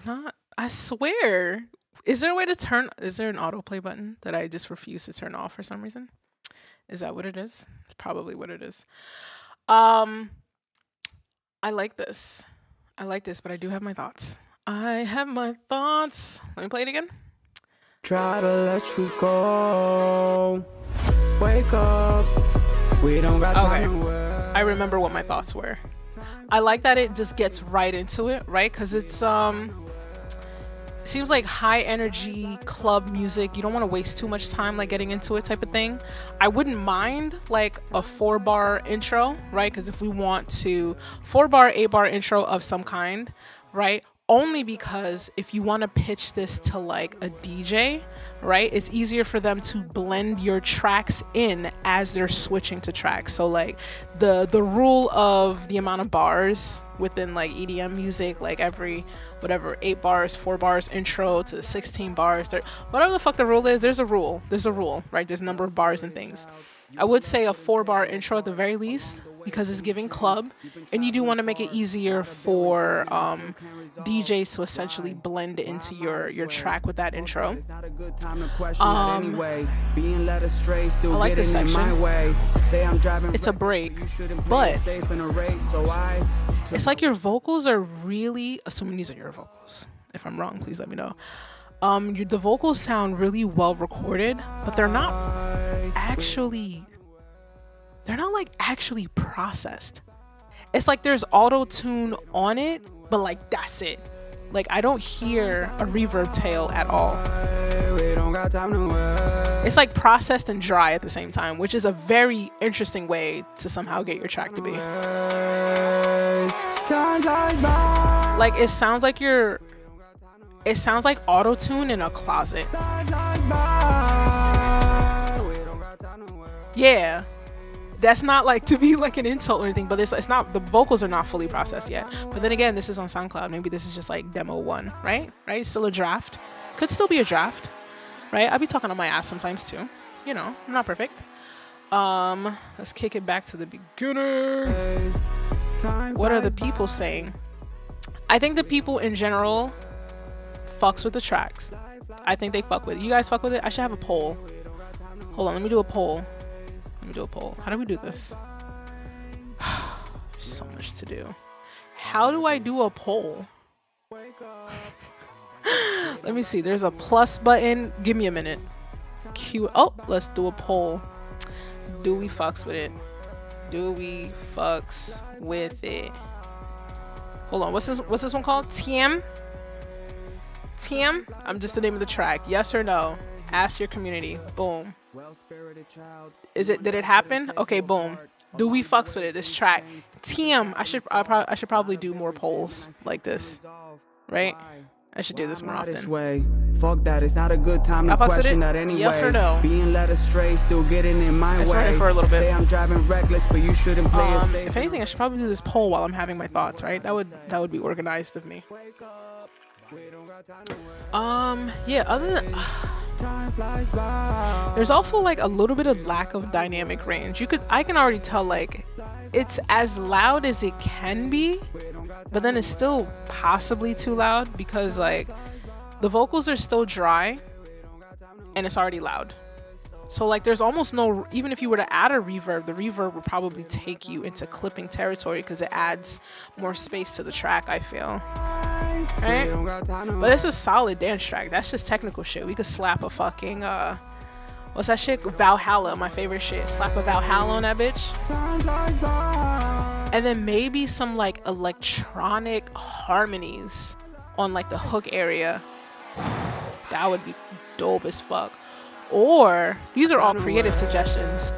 Not. I swear. Is there an autoplay button that I just refuse to turn off for some reason? Is that what it is? It's probably what it is. I like this, but I do have my thoughts. Let me play it again. Try to let you go. Wake up. We don't got time to wait. I remember what my thoughts were. I like that it just gets right into it, right? Because it's it seems like high energy club music. You don't want to waste too much time like getting into it type of thing. I wouldn't mind like a 4-bar intro, right? Because if we want to 4-bar, 8-bar intro of some kind, right? Only because if you want to pitch this to like a DJ, right, it's easier for them to blend your tracks in as they're switching to tracks. So like the rule of the amount of bars within like EDM music, like every whatever 8 bars, 4 bars intro to 16 bars, whatever the fuck the rule is, there's a rule, right? There's a number of bars and things. I would say a 4-bar intro at the very least, because it's giving club, and you do want to make it easier for DJs to essentially blend into your track with that intro. I like this section. It's a break, but it's like your vocals are really, assuming these are your vocals. If I'm wrong, please let me know. The vocals sound really well recorded, but they're not actually processed. It's like there's auto-tune on it, but like that's it. Like I don't hear a reverb tail at all. It's like processed and dry at the same time, which is a very interesting way to somehow get your track to be. Like it sounds like auto-tune in a closet. Yeah. That's not like to be like an insult or anything, but it's not, the vocals are not fully processed yet. But then again, this is on SoundCloud. Maybe this is just like demo 1, right? Still a draft. Could still be a draft, right? I'll be talking on my ass sometimes too. You know, I'm not perfect. Let's kick it back to the beginner. What are the people saying? I think the people in general fucks with the tracks. I think they fuck with it. You guys fuck with it? I should have a poll. Hold on, let me do a poll. How do we do this? There's so much to do. How do I do a poll? Let me see. There's a plus button. Give me a minute. Oh, let's do a poll. Do we fucks with it? Hold on. What's this one called? TM? I'm just the name of the track. Yes or no? Ask your community. Boom. Did it happen? Okay, boom. Do we fucks with it? This track. TM. I should probably do more polls like this. Right? I should do this more often. Fuck that, it's not a good time to question that anyway. Yes or no? Being led astray, still getting in my way. For a little bit. Say I'm driving reckless, but you shouldn't play it safe. If anything, I should probably do this poll while I'm having my thoughts, right? That would be organized of me. Yeah, other than there's also like a little bit of lack of dynamic range. I can already tell like it's as loud as it can be, but then it's still possibly too loud because like the vocals are still dry and it's already loud. So like there's almost no, even if you were to add a reverb, the reverb would probably take you into clipping territory because it adds more space to the track, I feel. Right? But it's a solid dance track. That's just technical shit. We could slap a fucking what's that shit? Valhalla, my favorite shit. Slap a Valhalla on that bitch. And then maybe some like electronic harmonies on like the hook area. That would be dope as fuck. Or these are all creative suggestions.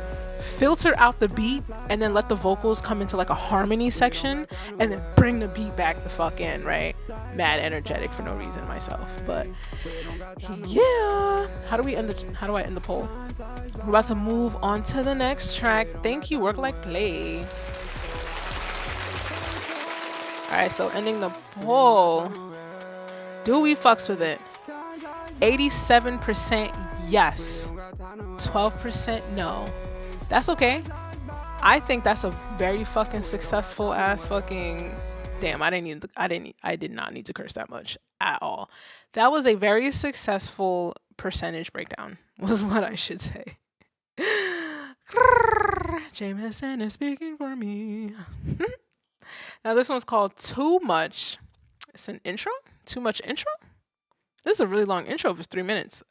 Filter out the beat and then let the vocals come into like a harmony section and then bring the beat back the fuck in, right? Mad energetic for no reason myself, but yeah. How do I end the poll? We're about to move on to the next track. Thank you, Work Like Play. Alright, so ending the poll. Do we fucks with it? 87% yes, 12% no. That's okay. I think that's a very fucking successful ass fucking. Damn, I did not need to curse that much at all. That was a very successful percentage breakdown, was what I should say. Jameson is speaking for me. Now this one's called Too Much. It's an intro? Too Much intro? This is a really long intro. It's 3 minutes.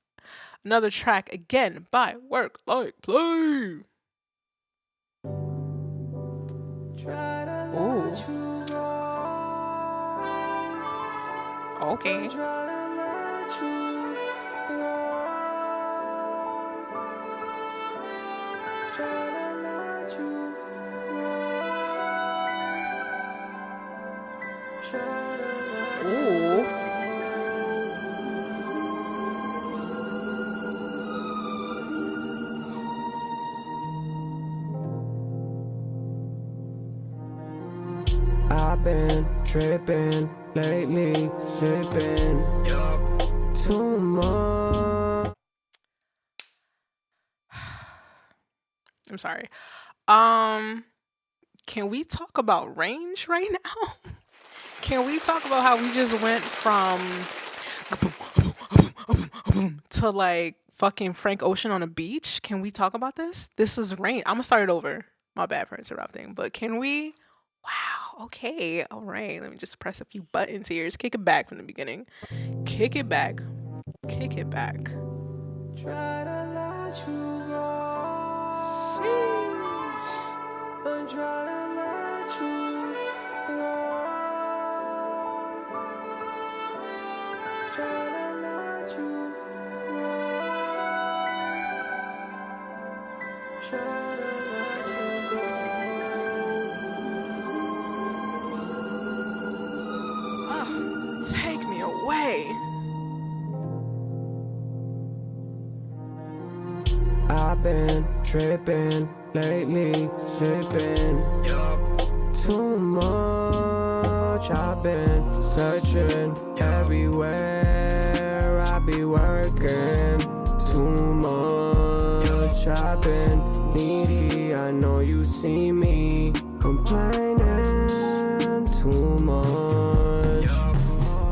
Another track again by Work Like Play. Ooh. Okay. Ooh. I've been tripping lately, sipping too much. I'm sorry. Can we talk about range right now? Can we talk about how we just went from to like fucking Frank Ocean on a beach? Can we talk about this? This is range. I'm gonna start it over. My bad for interrupting, but can we? Wow. Okay. All right. Let me just press a few buttons here. Just kick it back from the beginning. Kick it back. Kick it back. Try to let you go. I'm trying to let you go. Try to let you go. Try to let you go. Take me away. I've been tripping lately, sipping too much. I've been searching everywhere. I be working too much. I've been needy. I know you see me complaining too much.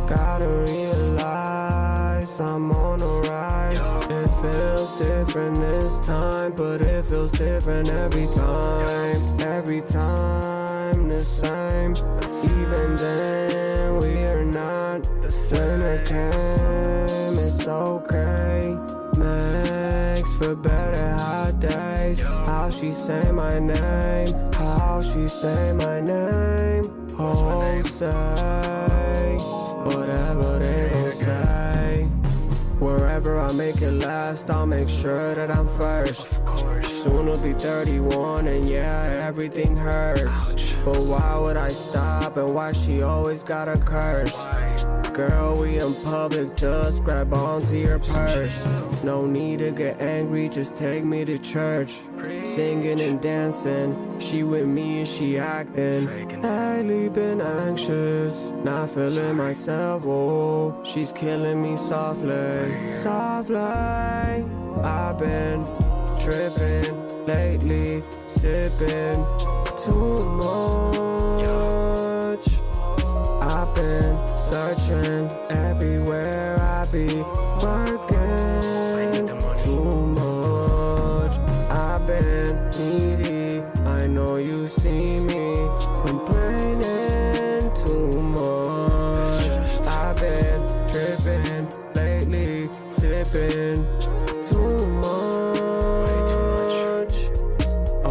Gotta realize I'm on a rise. It feels different this time, but it feels different every time. Every time the same. Even then we are not. When it came, it's okay. Makes for better hot days. How she say my name? How she say my name? Oh, say whatever they gon' say. Wherever I make it last, I'll make sure that I'm first. Soon I'll be 31 and yeah, everything hurts. But why would I stop and why she always gotta curse? Girl, we in public, just grab onto your purse. No need to get angry, just take me to church. Singing and dancing, she with me and she acting. Lately been anxious, not feeling myself, oh. She's killing me softly, softly. I've been tripping lately, sipping too much. I've been searching everywhere. I be working too much. I've been needy. I know you see me complaining too much. I've been tripping lately, sipping too much. I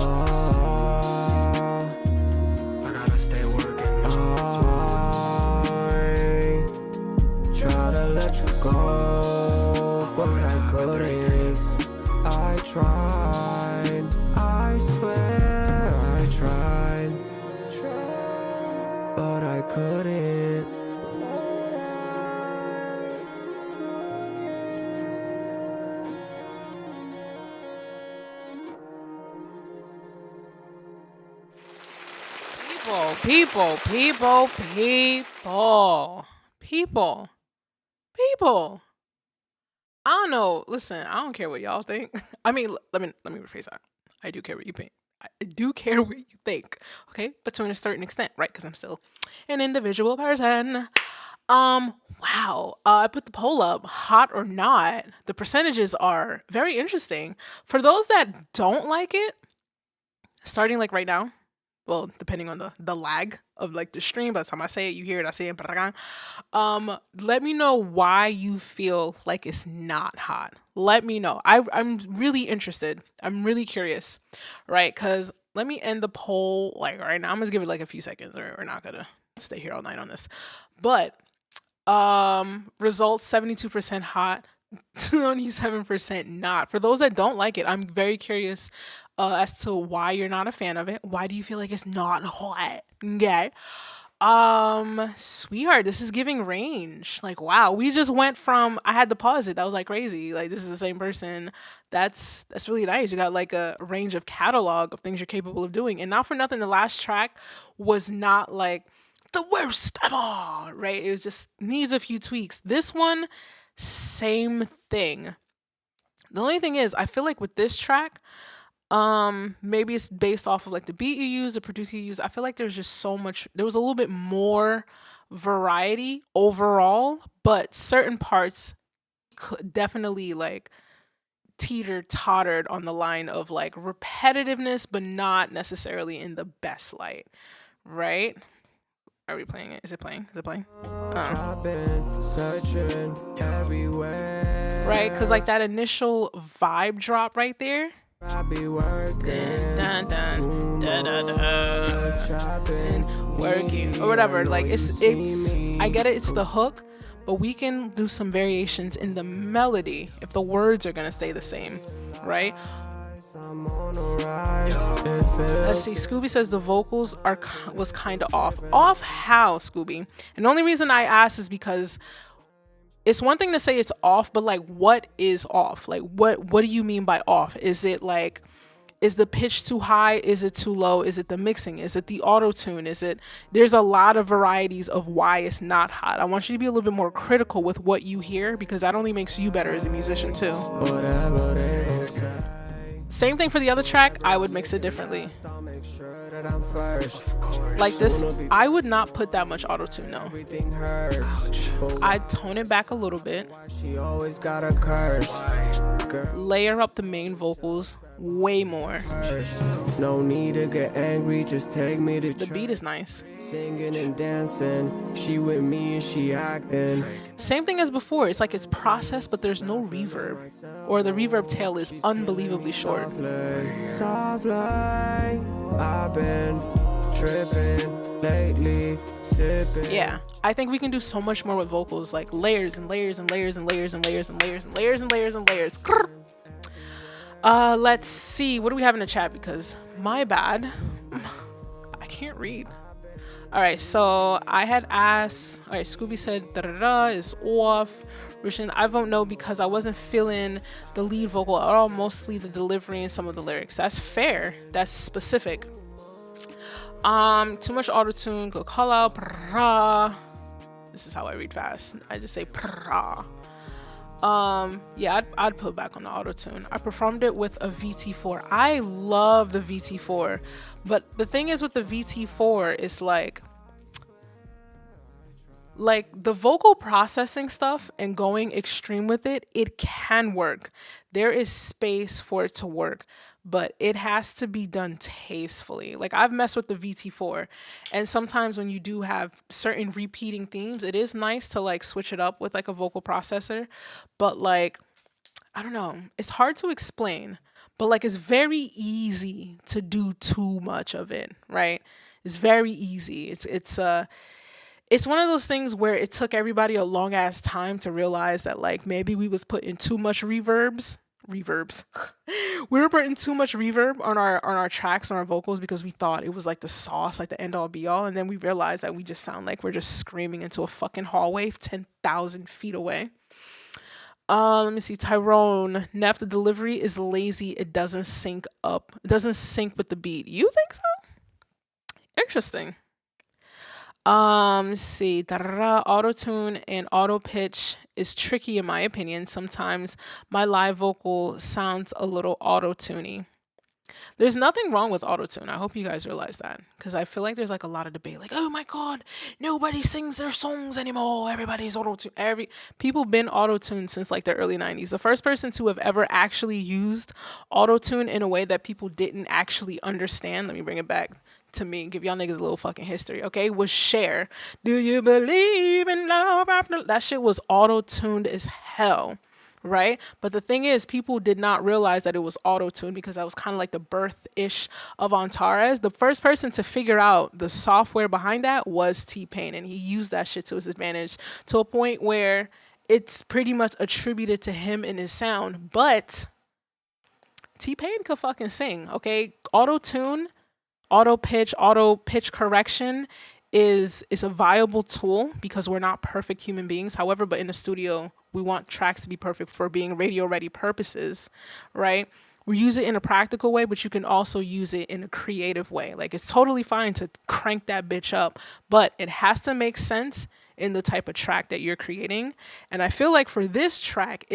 gotta stay working. Try to let you go, but I couldn't. I tried, I swear I tried, but I couldn't. People. I don't know. Listen, I don't care what y'all think. I mean, let me rephrase that. I do care what you think. I do care what you think. Okay, but to a certain extent, right? Because I'm still an individual person. Wow. I put the poll up, hot or not. The percentages are very interesting. For those that don't like it, starting like right now, well, depending on the lag of like the stream, by the time I say it, you hear it, I say it. Let me know why you feel like it's not hot. Let me know. I'm really interested. I'm really curious, right? Because let me end the poll like right now. I'm gonna give it like a few seconds. We're not gonna stay here all night on this, but results 72% hot, 27% not. For those that don't like it, I'm very curious as to why you're not a fan of it. Why do you feel like it's not hot? Okay. Sweetheart, this is giving range. Like, wow, we just went from I had to pause it. That was like crazy. Like, this is the same person. That's really nice. You got like a range of catalog of things you're capable of doing. And not for nothing, the last track was not like the worst ever, right? It was just needs a few tweaks. This one, same thing. The only thing is, I feel like with this track, maybe it's based off of like the beat you use, the producer you use. I feel like there was a little bit more variety overall, but certain parts definitely like teeter-tottered on the line of like repetitiveness, but not necessarily in the best light, right? Are we playing it? Is it playing? Is it playing? Right, because like that initial vibe drop right there. Dun, dun, dun, dun, dun, working or whatever. Like it's. I get it. It's the hook, but we can do some variations in the melody if the words are gonna stay the same, right? Let's see. Scooby says the vocals was kind of off. Off how, Scooby? And the only reason I asked is because it's one thing to say it's off, but like, what is off? Like, what do you mean by off? Is it like, is the pitch too high? Is it too low? Is it the mixing? Is it the auto tune? There's a lot of varieties of why it's not hot. I want you to be a little bit more critical with what you hear, because that only makes you better as a musician too. Same thing for the other track, I would mix it differently. Like this, I would not put that much auto-tune, no. I'd tone it back a little bit. Layer up the main vocals way more. No need to get angry, just take me to the beat is nice. Singing and dancing, she with me and she acting. Same thing as before, it's like it's processed, but there's no reverb. Or the reverb tail is unbelievably short. I've been tripping lately, sipping. Yeah, I think we can do so much more with vocals, like layers and layers and layers and layers and layers and layers and layers and layers and layers. Let's see, what do we have in the chat? Because my bad, I can't read. All right, so I had asked. All right, Scooby said da da da is off. Rushin, I vote no because I wasn't feeling the lead vocal at all, mostly the delivery and some of the lyrics. That's fair. That's specific. Too much auto-tune, go call out. Pra. This is how I read fast. I just say pra. Yeah, I'd put back on the auto-tune. I performed it with a VT4. I love the VT4, but the thing is with the VT4 is like the vocal processing stuff and going extreme with it, it can work. There is space for it to work, but it has to be done tastefully. Like I've messed with the VT4, and sometimes when you do have certain repeating themes, it is nice to like switch it up with like a vocal processor, but like, I don't know, it's hard to explain, but like it's very easy to do too much of it, right? It's very easy. It's one of those things where it took everybody a long ass time to realize that like maybe we was putting too much reverbs. We were putting too much reverb on our tracks, on our vocals, because we thought it was like the sauce, like the end all be all, and then we realized that we just sound like we're just screaming into a fucking hallway 10,000 feet away. Let me see. Tyrone, Neff, the delivery is lazy. It doesn't sync up. It doesn't sync with the beat. You think so? Interesting. Let's see. Auto-tune and auto-pitch is tricky in my opinion. Sometimes my live vocal sounds a little auto-tuney. There's nothing wrong with auto-tune. I hope you guys realize that, because I feel like there's like a lot of debate. Like, oh my God, nobody sings their songs anymore. Everybody's auto-tune. People been auto-tuned since like the early 90s. The first person to have ever actually used auto-tune in a way that people didn't actually understand, let me bring it back to me, give y'all niggas a little fucking history, okay, was Cher. Do you believe in love after? That shit was auto-tuned as hell, right? But the thing is, people did not realize that it was auto-tuned because that was kind of like the birth-ish of Antares. The first person to figure out the software behind that was T-Pain, and he used that shit to his advantage to a point where it's pretty much attributed to him and his sound. But T-Pain could fucking sing, okay? Auto-tune, auto pitch correction is a viable tool because we're not perfect human beings. However, but in the studio, we want tracks to be perfect for being radio ready purposes, right? We use it in a practical way, but you can also use it in a creative way. Like, it's totally fine to crank that bitch up, but it has to make sense in the type of track that you're creating. And I feel like for this track,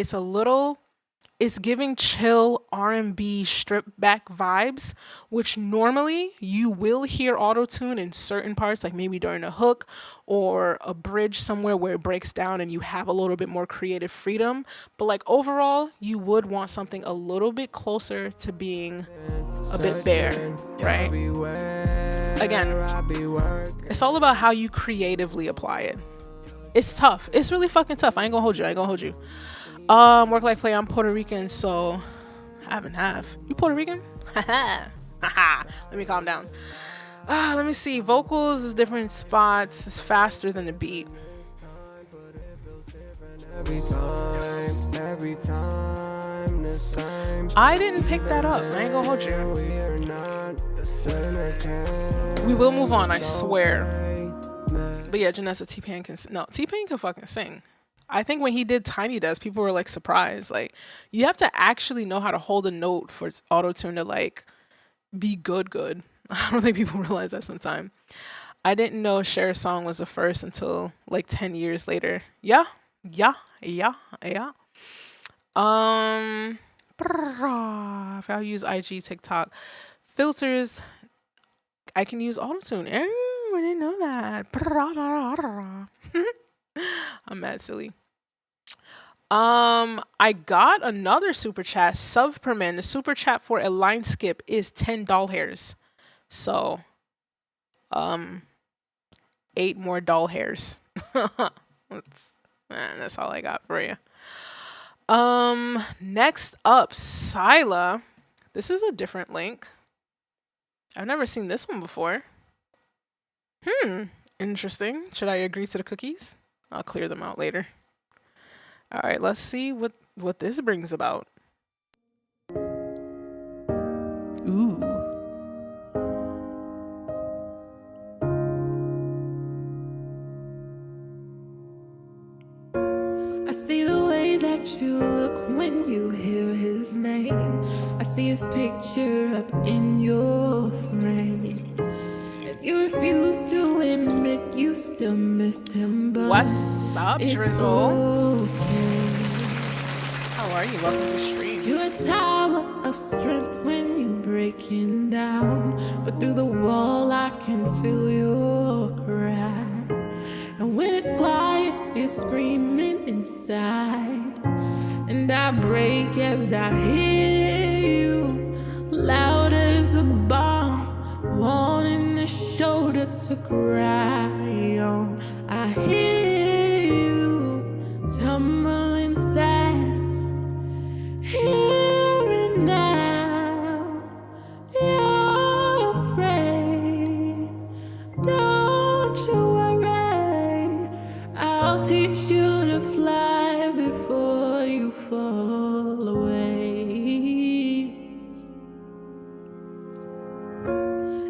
it's giving chill R&B stripped back vibes, which normally you will hear auto-tune in certain parts, like maybe during a hook or a bridge somewhere where it breaks down and you have a little bit more creative freedom. But like overall, you would want something a little bit closer to being a bit bare, right? Again, it's all about how you creatively apply it. It's tough. It's really fucking tough. I ain't gonna hold you. Work like play. I'm Puerto Rican, so half and half. You Puerto Rican? Let me calm down. Let me see. Vocals is different spots. It's faster than the beat. I didn't pick that up. I ain't gonna hold you. We will move on, I swear. But yeah, Janessa, T-Pain can fucking sing. I think when he did Tiny Desk, people were like surprised. Like, you have to actually know how to hold a note for auto-tune to like be good. I don't think people realize that sometimes. I didn't know Cher's song was the first until like 10 years later. Yeah. If I use IG, TikTok, filters, I can use auto-tune. Oh, I didn't know that. I'm mad silly. I got another super chat. Subperman, the super chat for a line skip is $10. So, 8 more doll hairs. That's all I got for you. Next up, Sila. This is a different link. I've never seen this one before. Interesting. Should I agree to the cookies? I'll clear them out later. All right, let's see what this brings about. Ooh. I see the way that you look when you hear his name. I see his picture up in your frame. You refuse to admit you still miss him, but what's up, Drizzle? Okay. How are you? Welcome to the stream. You're a tower of strength when you're breaking down, but through the wall I can feel your cry. And when it's quiet, you're screaming inside, and I break as I hear you, loud as a bomb, wanting a shoulder to cry on. I hear you tumbling fast, here and now. You're afraid, don't you worry. I'll teach you to fly before you fall away.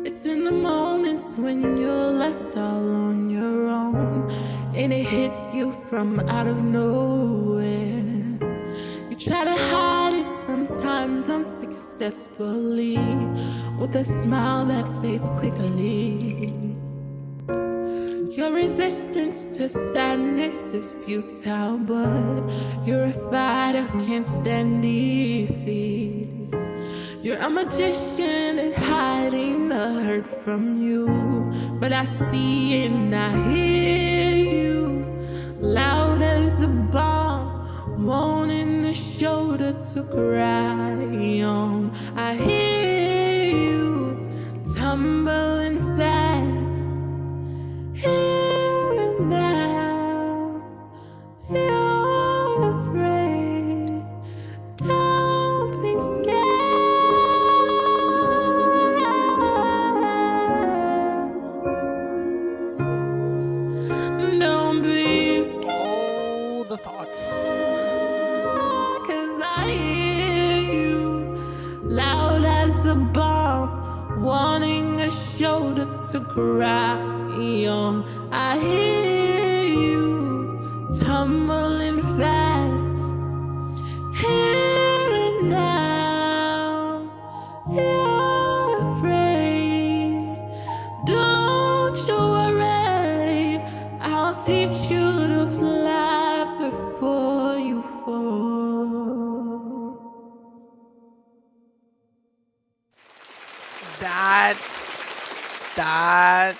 It's in the moments when you're left all on your own, and it hits you from out of nowhere. You try to hide it sometimes unsuccessfully, with a smile that fades quickly. Your resistance to sadness is futile, but you're a fighter, can't stand defeat. You're a magician at hiding the hurt from you, but I see and I hear you, loud as a bomb, wanting a shoulder to cry on. I hear you tumbling fast, here and now. You're afraid, don't be scared. Don't be scared. Oh, the thoughts. 'Cause I hear you, loud as a bomb, wanting a shoulder to cry on. I hear you tumbling fast. Here and now, you're afraid. Don't you worry, I'll teach you to fly before you fall. That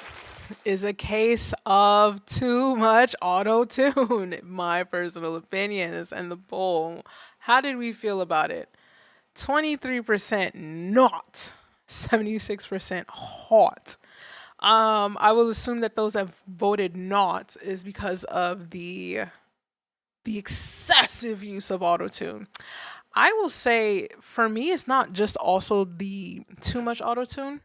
is a case of too much auto-tune, my personal opinions. And the poll, how did we feel about it? 23% not, 76% hot. I will assume that those that voted not is because of the excessive use of auto-tune. I will say, for me, it's not just also the too much auto-tune.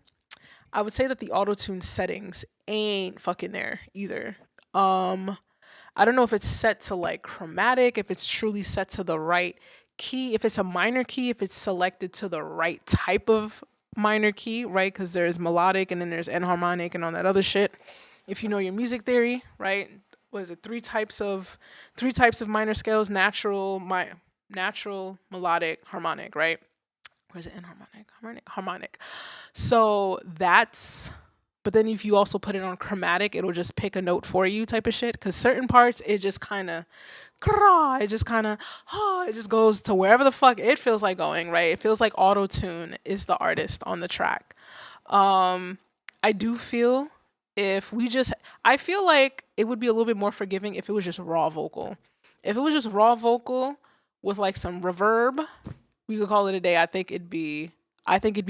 I would say that the auto-tune settings ain't fucking there either. I don't know if it's set to like chromatic, if it's truly set to the right key, if it's a minor key, if it's selected to the right type of minor key, right? Because there's melodic and then there's enharmonic and all that other shit. If you know your music theory, right? What is it? Three types of minor scales: natural, melodic, harmonic, right? Or is it enharmonic? Harmonic. So that's, but then if you also put it on chromatic, it'll just pick a note for you type of shit. Because certain parts, it just kind of, it just goes to wherever the fuck it feels like going, right? It feels like auto-tune is the artist on the track. I do feel I feel like it would be a little bit more forgiving if it was just raw vocal. If it was just raw vocal with like some reverb, we could call it a day. I think it'd be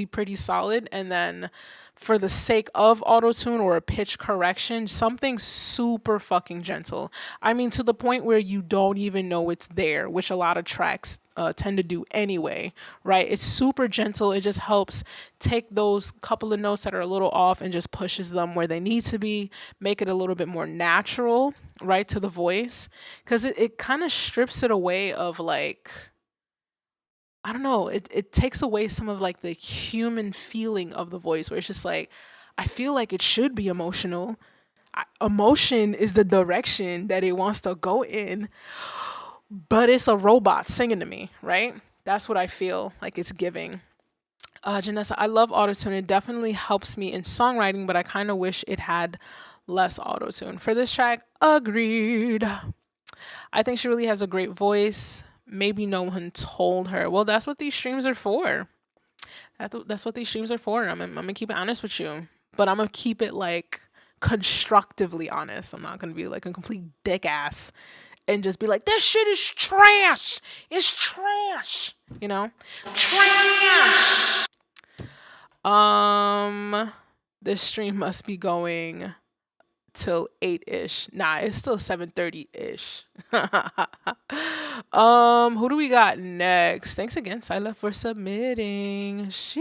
pretty solid. And then for the sake of auto-tune or a pitch correction, something super fucking gentle. I mean, to the point where you don't even know it's there, which a lot of tracks tend to do anyway, right? It's super gentle. It just helps take those couple of notes that are a little off and just pushes them where they need to be, make it a little bit more natural, right, to the voice. Because it kind of strips it away of like, I don't know, it takes away some of like the human feeling of the voice, where it's just like, I feel like it should be emotional. Emotion is the direction that it wants to go in, but it's a robot singing to me, right? That's what I feel like it's giving. Janessa, I love autotune. It definitely helps me in songwriting, but I kind of wish it had less autotune. For this track, agreed. I think she really has a great voice. Maybe no one told her. Well, that's what these streams are for. That's what these streams are for. I'm gonna keep it honest with you, but I'm gonna keep it like constructively honest. I'm not gonna be like a complete dick ass and just be like, this shit is trash. It's trash. You know, trash. This stream must be going till 8-ish. Nah, it's still 7:30-ish. Who do we got next? Thanks again, Sila, for submitting. Sheesh.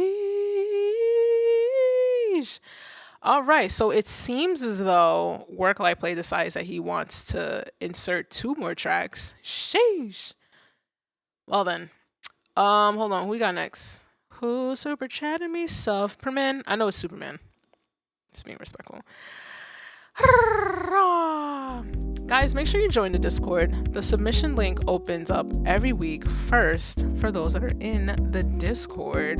All right, so it seems as though Work Like Play decides that he wants to insert 2 more tracks. Sheesh. Well then, hold on, who we got next? Who's super chatting me? Superman. I know it's Superman. It's being respectful. Guys, make sure you join the Discord. The submission link opens up every week first for those that are in the Discord.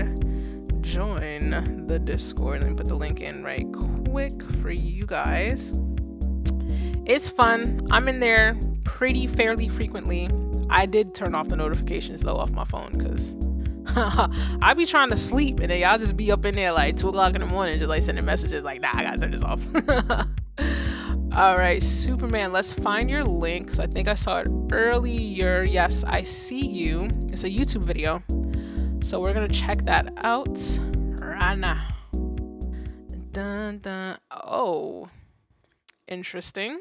Join the Discord. Let me put the link in right quick for you guys. It's fun. I'm in there fairly frequently. I did turn off the notifications though off my phone because I be trying to sleep and then y'all just be up in there like 2 o'clock in the morning just like sending messages like, nah, I gotta turn this off. All right, Superman, let's find your link because I think I saw it earlier. Yes, I see you. It's a YouTube video. So we're going to check that out right now. Dun, dun. Oh, interesting.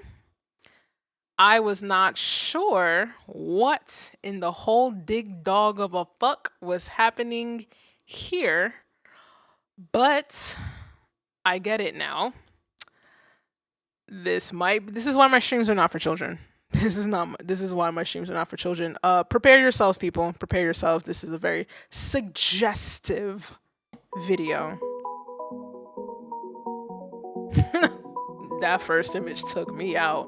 I was not sure what in the whole dig dog of a fuck was happening here, but I get it now. This is why my streams are not for children. This is why my streams are not for children. Prepare yourselves, people. Prepare yourselves. This is a very suggestive video. That first image took me out.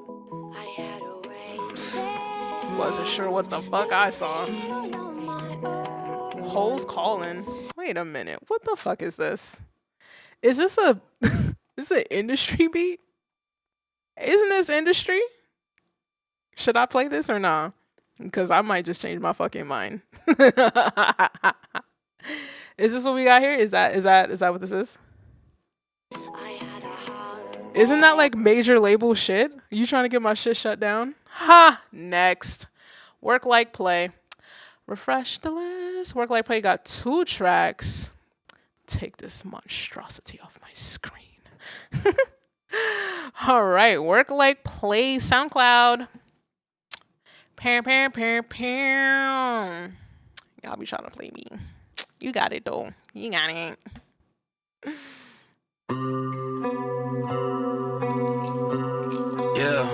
Wasn't sure what the fuck I saw. Hoes calling. Wait a minute. What the fuck is this? Is this a is it industry beat? Isn't this industry? Should I play this or not? Because I might just change my fucking mind. Is this what we got here? Is that what this is? Isn't that like major label shit? You trying to get my shit shut down? Ha! Next. Work Like Play. Refresh the list. Work Like Play got 2 tracks. Take this monstrosity off my screen. All right. Work Like Play. SoundCloud. Y'all be trying to play me. You got it though. You got it. Yeah.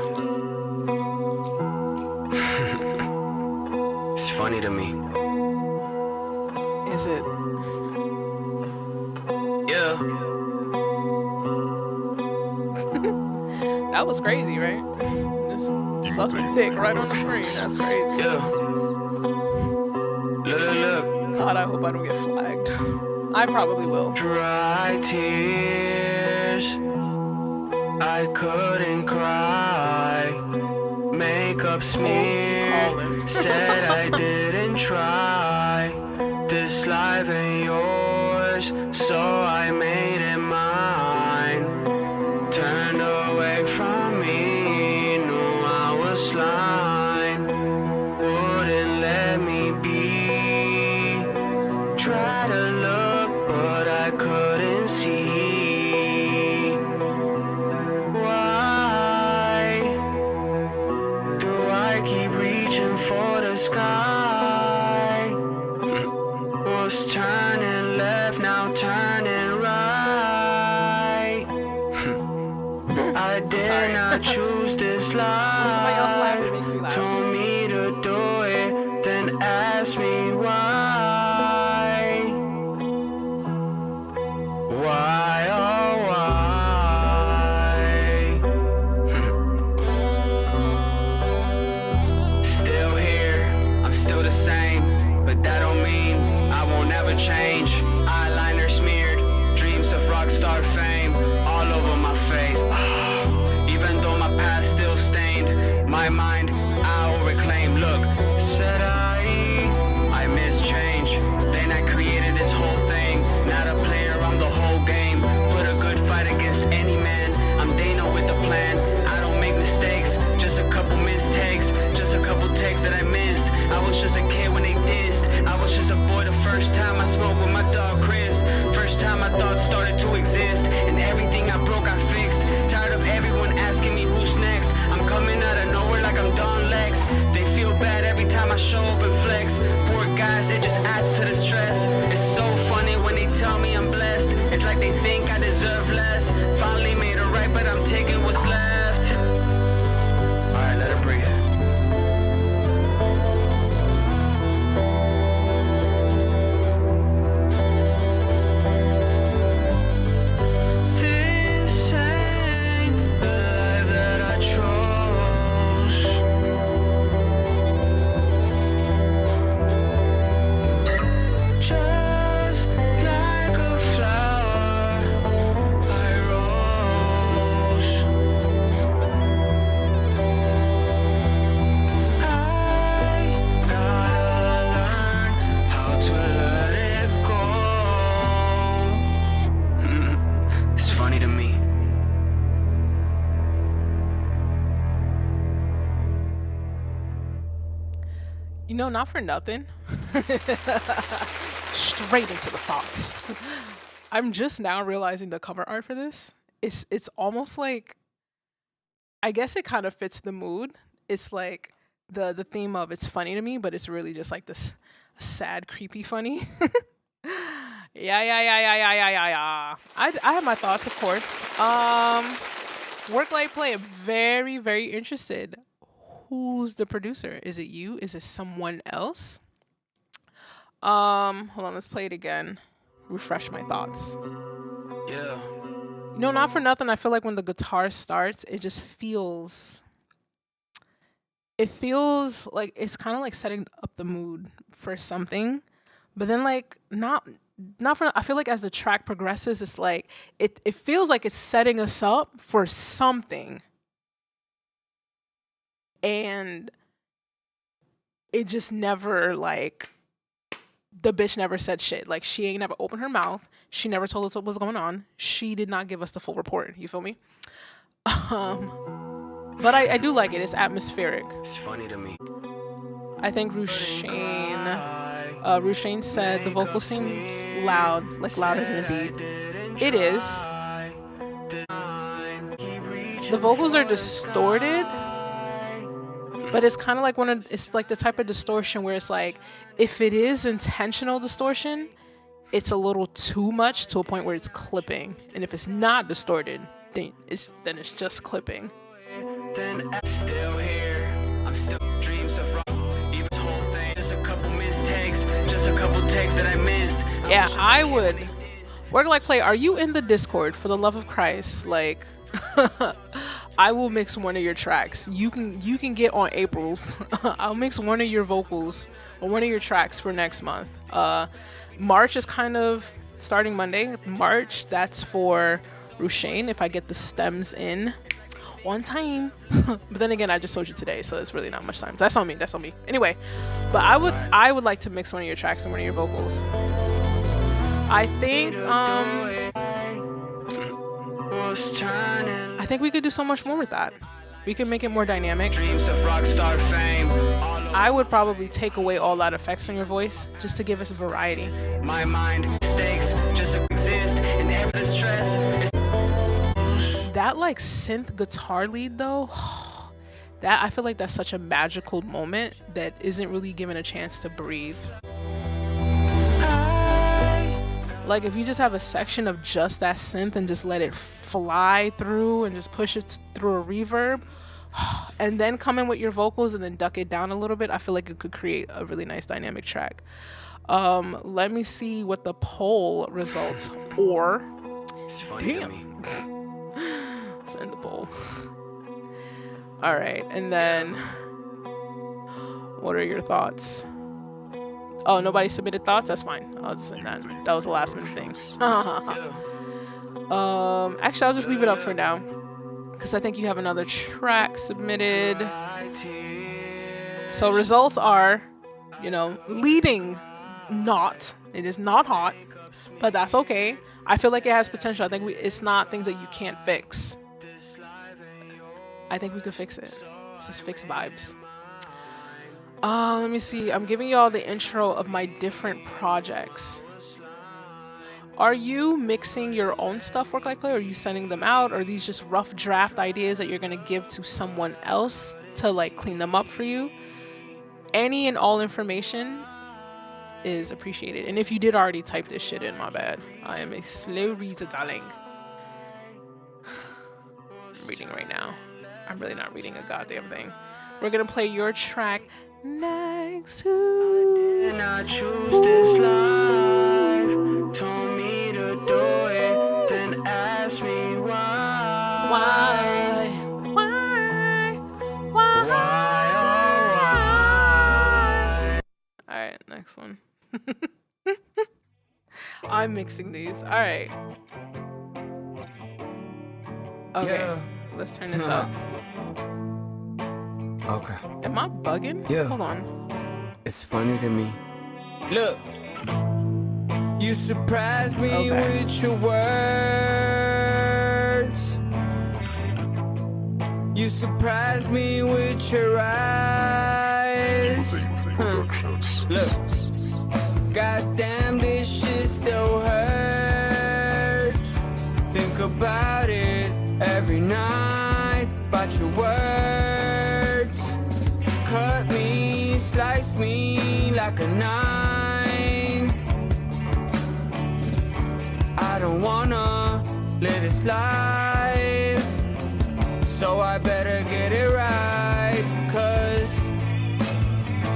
It's funny to me. Is it? Yeah. That was crazy, right? Just sucking dick right on the screen. That's crazy. Yeah. Look. God, I hope I don't get flagged. I probably will. Dry tears. I couldn't cry. Makeup smeared. Said I didn't try. This life ain't yours, so I made it mine. Turned away from me, knew I was lying. Wouldn't let me be. Try to look, but I couldn't see. Why do I keep reaching for the sky? Was turning left, now turning right. I did not choose this life. Somebody else laugh, it makes me laugh. Told me to do it, then asked me why. Why, oh why? Still here, I'm still the same, but that don't mean I won't ever change. Eyeliner smeared, dreams of rock star fame all over my face. Even though my past still stained, my mind I'll reclaim. Look, said I miss change. Then I created this whole thing. Not a player, I'm the whole game. Put a good fight against any man. I'm Dana with the plan. I don't make mistakes, just a couple mistakes, just a couple takes that I missed. I was just a kid when they dissed. I was just a boy the first time I smoked with my dog Chris. First time I thought started to exist, and everything I broke I fixed. Tired of everyone asking me who's next. I'm coming out of nowhere like I'm Don Lex. They feel bad every time I show up and flex. Poor guys, it just adds to the stress. It's so funny when they tell me I'm blessed. It's like they think I deserve less. Finally made it right, but I'm taking what's left. Alright, let it breathe. This ain't the life that I chose. Just like a flower I rose. I gotta learn how to let it go. It's funny to me. You know, not for nothing. Straight into the thoughts. I'm just now realizing the cover art for this. It's almost like, I guess it kind of fits the mood. It's like the theme of it's funny to me, but it's really just like this sad, creepy funny. Yeah. I have my thoughts, of course. Work Like Play. Very, very interested. Who's the producer? Is it you? Is it someone else? Hold on, let's play it again. Refresh my thoughts. Yeah. You know, not for nothing, I feel like when the guitar starts, it just feels like it's kind of like setting up the mood for something. But then like not for I feel like as the track progresses, it's like it feels like it's setting us up for something. And it just never like the bitch never said shit. Like she ain't never opened her mouth. She never told us what was going on. She did not give us the full report. You feel me? But I do like it. It's atmospheric. It's funny to me. I think Rushane said the vocal seems loud, like louder than the beat. It is. The vocals are distorted, but it's kind of like it's like the type of distortion where it's like, if it is intentional distortion, it's a little too much to a point where it's clipping. And if it's not distorted, then it's just clipping. Then I'm still here. I'm still dreams of rock. Even this whole thing, just a couple mistakes, just a couple takes that I missed. Yeah, I would. Work Like Play, are you in the Discord? For the love of Christ, like I will mix one of your tracks. You can get on April's. I'll mix one of your vocals or one of your tracks for next month. March is kind of starting Monday. March, that's for Rushane if I get the stems in on time. But then again, I just told you today, so it's really not much time. That's on me. Anyway, but I would like to mix one of your tracks and one of your vocals. I think we could do so much more with that. We could make it more dynamic. Dreams of rock star fame. I would probably take away all that effects on your voice just to give us variety. My mind mistakes just exist and every stress is That like synth guitar lead though, that I feel like that's such a magical moment that isn't really given a chance to breathe. Like if you just have a section of just that synth and just let it fly through and just push it through a reverb and then come in with your vocals and then duck it down a little bit, I feel like it could create a really nice dynamic track. Let me see what the poll results or damn. Send the poll. All right, and then what are your thoughts? Oh, nobody submitted thoughts? That's fine. I'll just send that. That was a last minute thing. Actually, I'll just leave it up for now because I think you have another track submitted. So results are, leading not. It is not hot, but that's okay. I feel like it has potential. I think it's not things that you can't fix. I think we could fix it. This is fixed vibes. Let me see. I'm giving you all the intro of my different projects. Are you mixing your own stuff, Work Like Play, or are you sending them out? Or are these just rough draft ideas that you're going to give to someone else to like clean them up for you? Any and all information is appreciated. And if you did already type this shit in, my bad. I am a slow reader, darling. I'm reading right now. I'm really not reading a goddamn thing. We're going to play your track next to. and I choose this life. Told me to do it, then ask me why. Why? Alright, next one. I'm mixing these. Alright. Okay, Yeah. let's turn this up. Okay. Am I bugging? Yeah. Hold on. It's funny to me. Look, you surprise me Okay. with your words. You surprise me with your eyes. Look, goddamn, this shit still hurts. Think about it every night. About your words. Cut me, slice me like a knife. I don't wanna live this life, so I better get it right. 'Cause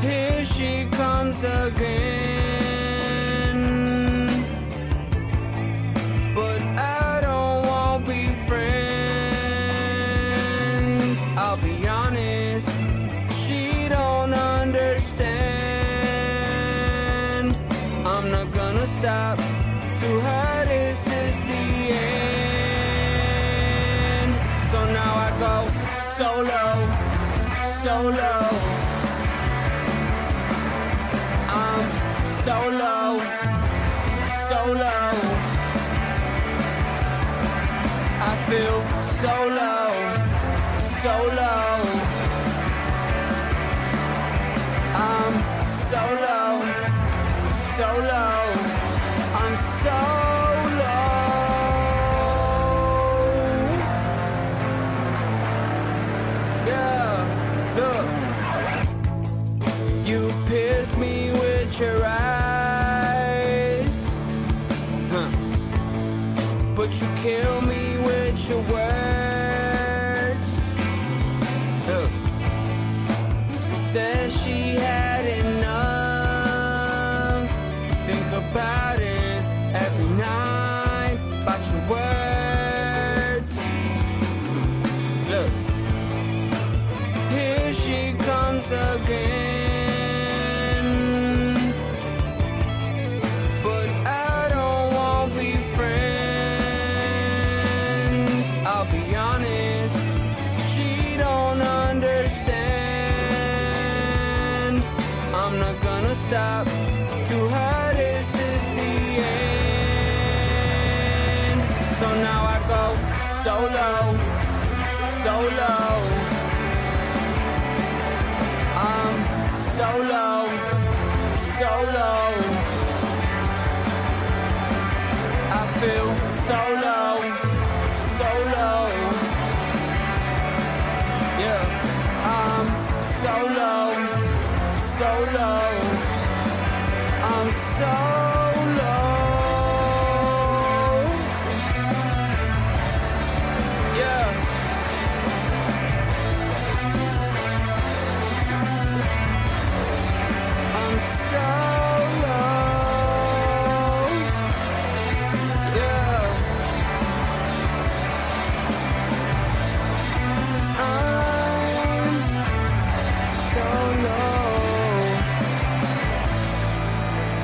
here she comes again. But I don't want be stop. To her, this is the end. So now I go solo, solo. I'm solo, solo. I feel solo, solo. I'm solo, solo. I'm solo. Yeah, look. You pierce me with your eyes, but you kill me with your words. Look. Says she had enough. Think about it every night, about your words. Look, here she comes again. But I don't want to be friends. I'll be honest, she don't understand. I'm not gonna stop. To her, this is the end. So now I go solo, solo. I'm solo, solo. I feel solo, solo. Yeah, I'm solo, solo. I'm solo. Yeah. I'm solo. Yeah. I'm solo.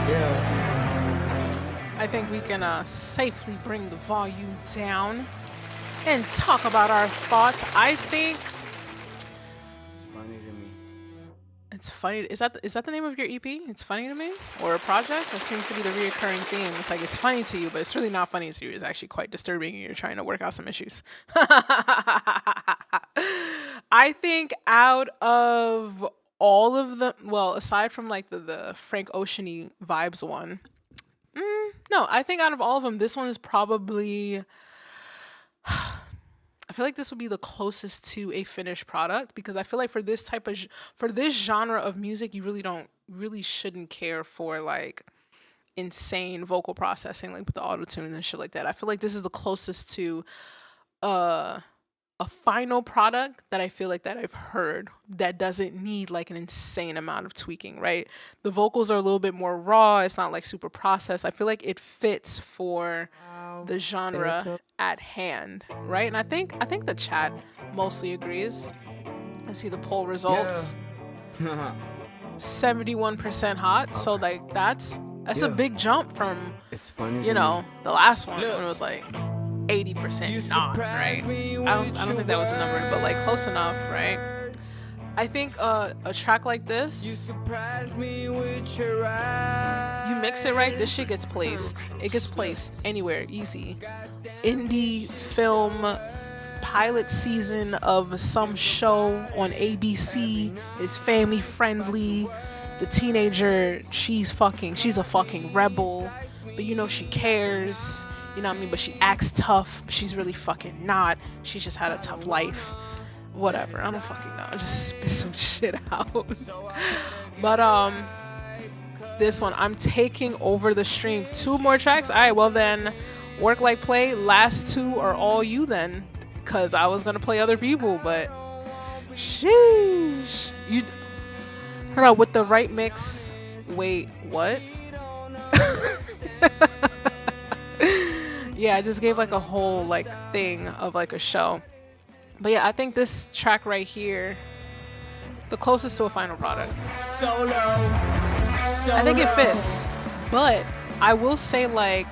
Yeah. I think we can safely bring the volume down and talk about our thoughts. I think It's funny to me. it's funny. Is that the name of your EP? It's funny to me, or a project? That seems to be the reoccurring theme. It's like it's funny to you, but it's really not funny to you. It's actually quite disturbing, and you're trying to work out some issues. I think out of all of the, well, aside from like the Frank Ocean-y vibes one, no, I think out of all of them, this one is probably. I feel like this would be the closest to a finished product, because I feel like for this genre of music, you really shouldn't care for like insane vocal processing, like with the auto tune and shit like that. I feel like this is the closest to a final product that I feel like that I've heard that doesn't need like an insane amount of tweaking, right? The vocals are a little bit more raw. It's not like super processed. I feel like it fits for the genre at hand, right? And I think the chat mostly agrees. I see the poll results. 71% hot. So like that's a big jump from It's funny. the last one when it was like 80% not, right? I don't think that was the number, but like close enough, right? I think a track like this, Surprise me with your eyes. you mix it right, this shit gets placed. It gets placed anywhere, easy. Indie film pilot season of some show on ABC is family friendly. The teenager, she's a fucking rebel, but she cares. You know what I mean? But she acts tough. But she's really fucking not. She's just had a tough life. Whatever. I don't fucking know. I just spit some shit out. But this one, I'm taking over the stream. 2 more tracks. All right. Well then, work like play. Last 2 are all you then, cause I was gonna play other people, but sheesh. You heard out with the right mix. Wait, what? Yeah, I just gave like a whole like thing of like a show. But yeah, I think this track right here, the closest to a final product. Solo. I think it fits. But I will say, like,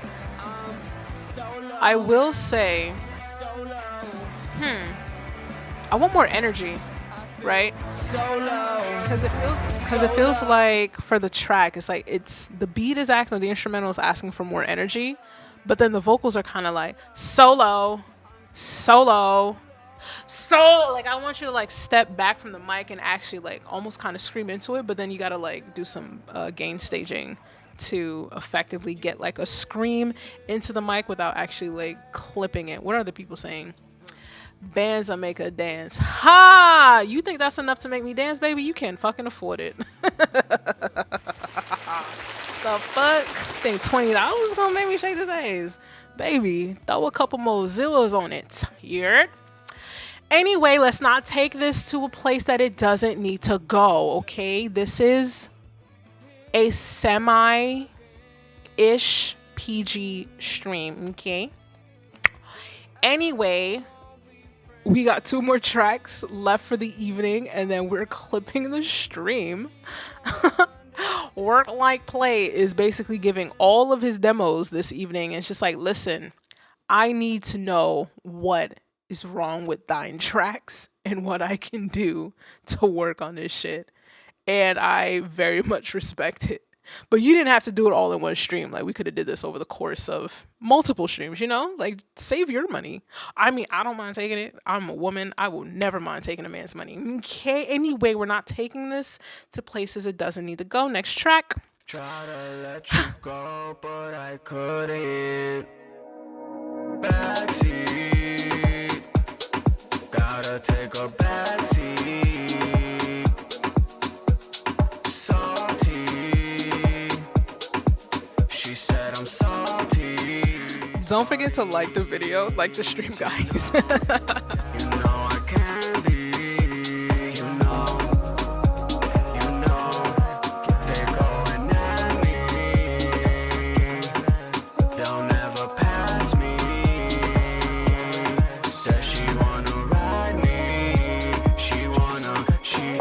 I will say, I want more energy, right? Because it feels like for the track, it's like it's the beat is asking, the instrumental is asking for more energy, but then the vocals are kind of like solo, solo, solo. Like I want you to like step back from the mic and actually like almost kind of scream into it, but then you gotta like do some gain staging to effectively get like a scream into the mic without actually like clipping it. What are the people saying? Bands that make a dance. Ha! You think that's enough to make me dance, baby? You can't fucking afford it. The fuck? Think $20 gonna make me shake this ass? Baby, throw a couple more Zillows on it. Here. Anyway, let's not take this to a place that it doesn't need to go, okay? This is a semi-ish PG stream, okay? Anyway, we got 2 more tracks left for the evening, and then we're clipping the stream. Work Like Play is basically giving all of his demos this evening. And it's just like, listen, I need to know what is wrong with thine tracks and what I can do to work on this shit. And I very much respect it. But you didn't have to do it all in one stream. Like, we could have did this over the course of multiple streams, you know? Like, save your money. I mean, I don't mind taking it. I'm a woman. I will never mind taking a man's money. Okay, anyway, we're not taking this to places it doesn't need to go. Next track. Try to let you go, but I couldn't. Backseat, gotta take a backseat. Salty, she said I'm salty. Don't forget to like the video, like the stream, guys. You know I can be, you know, they're going at me, they'll never pass me, says she wanna ride me, she wanna, she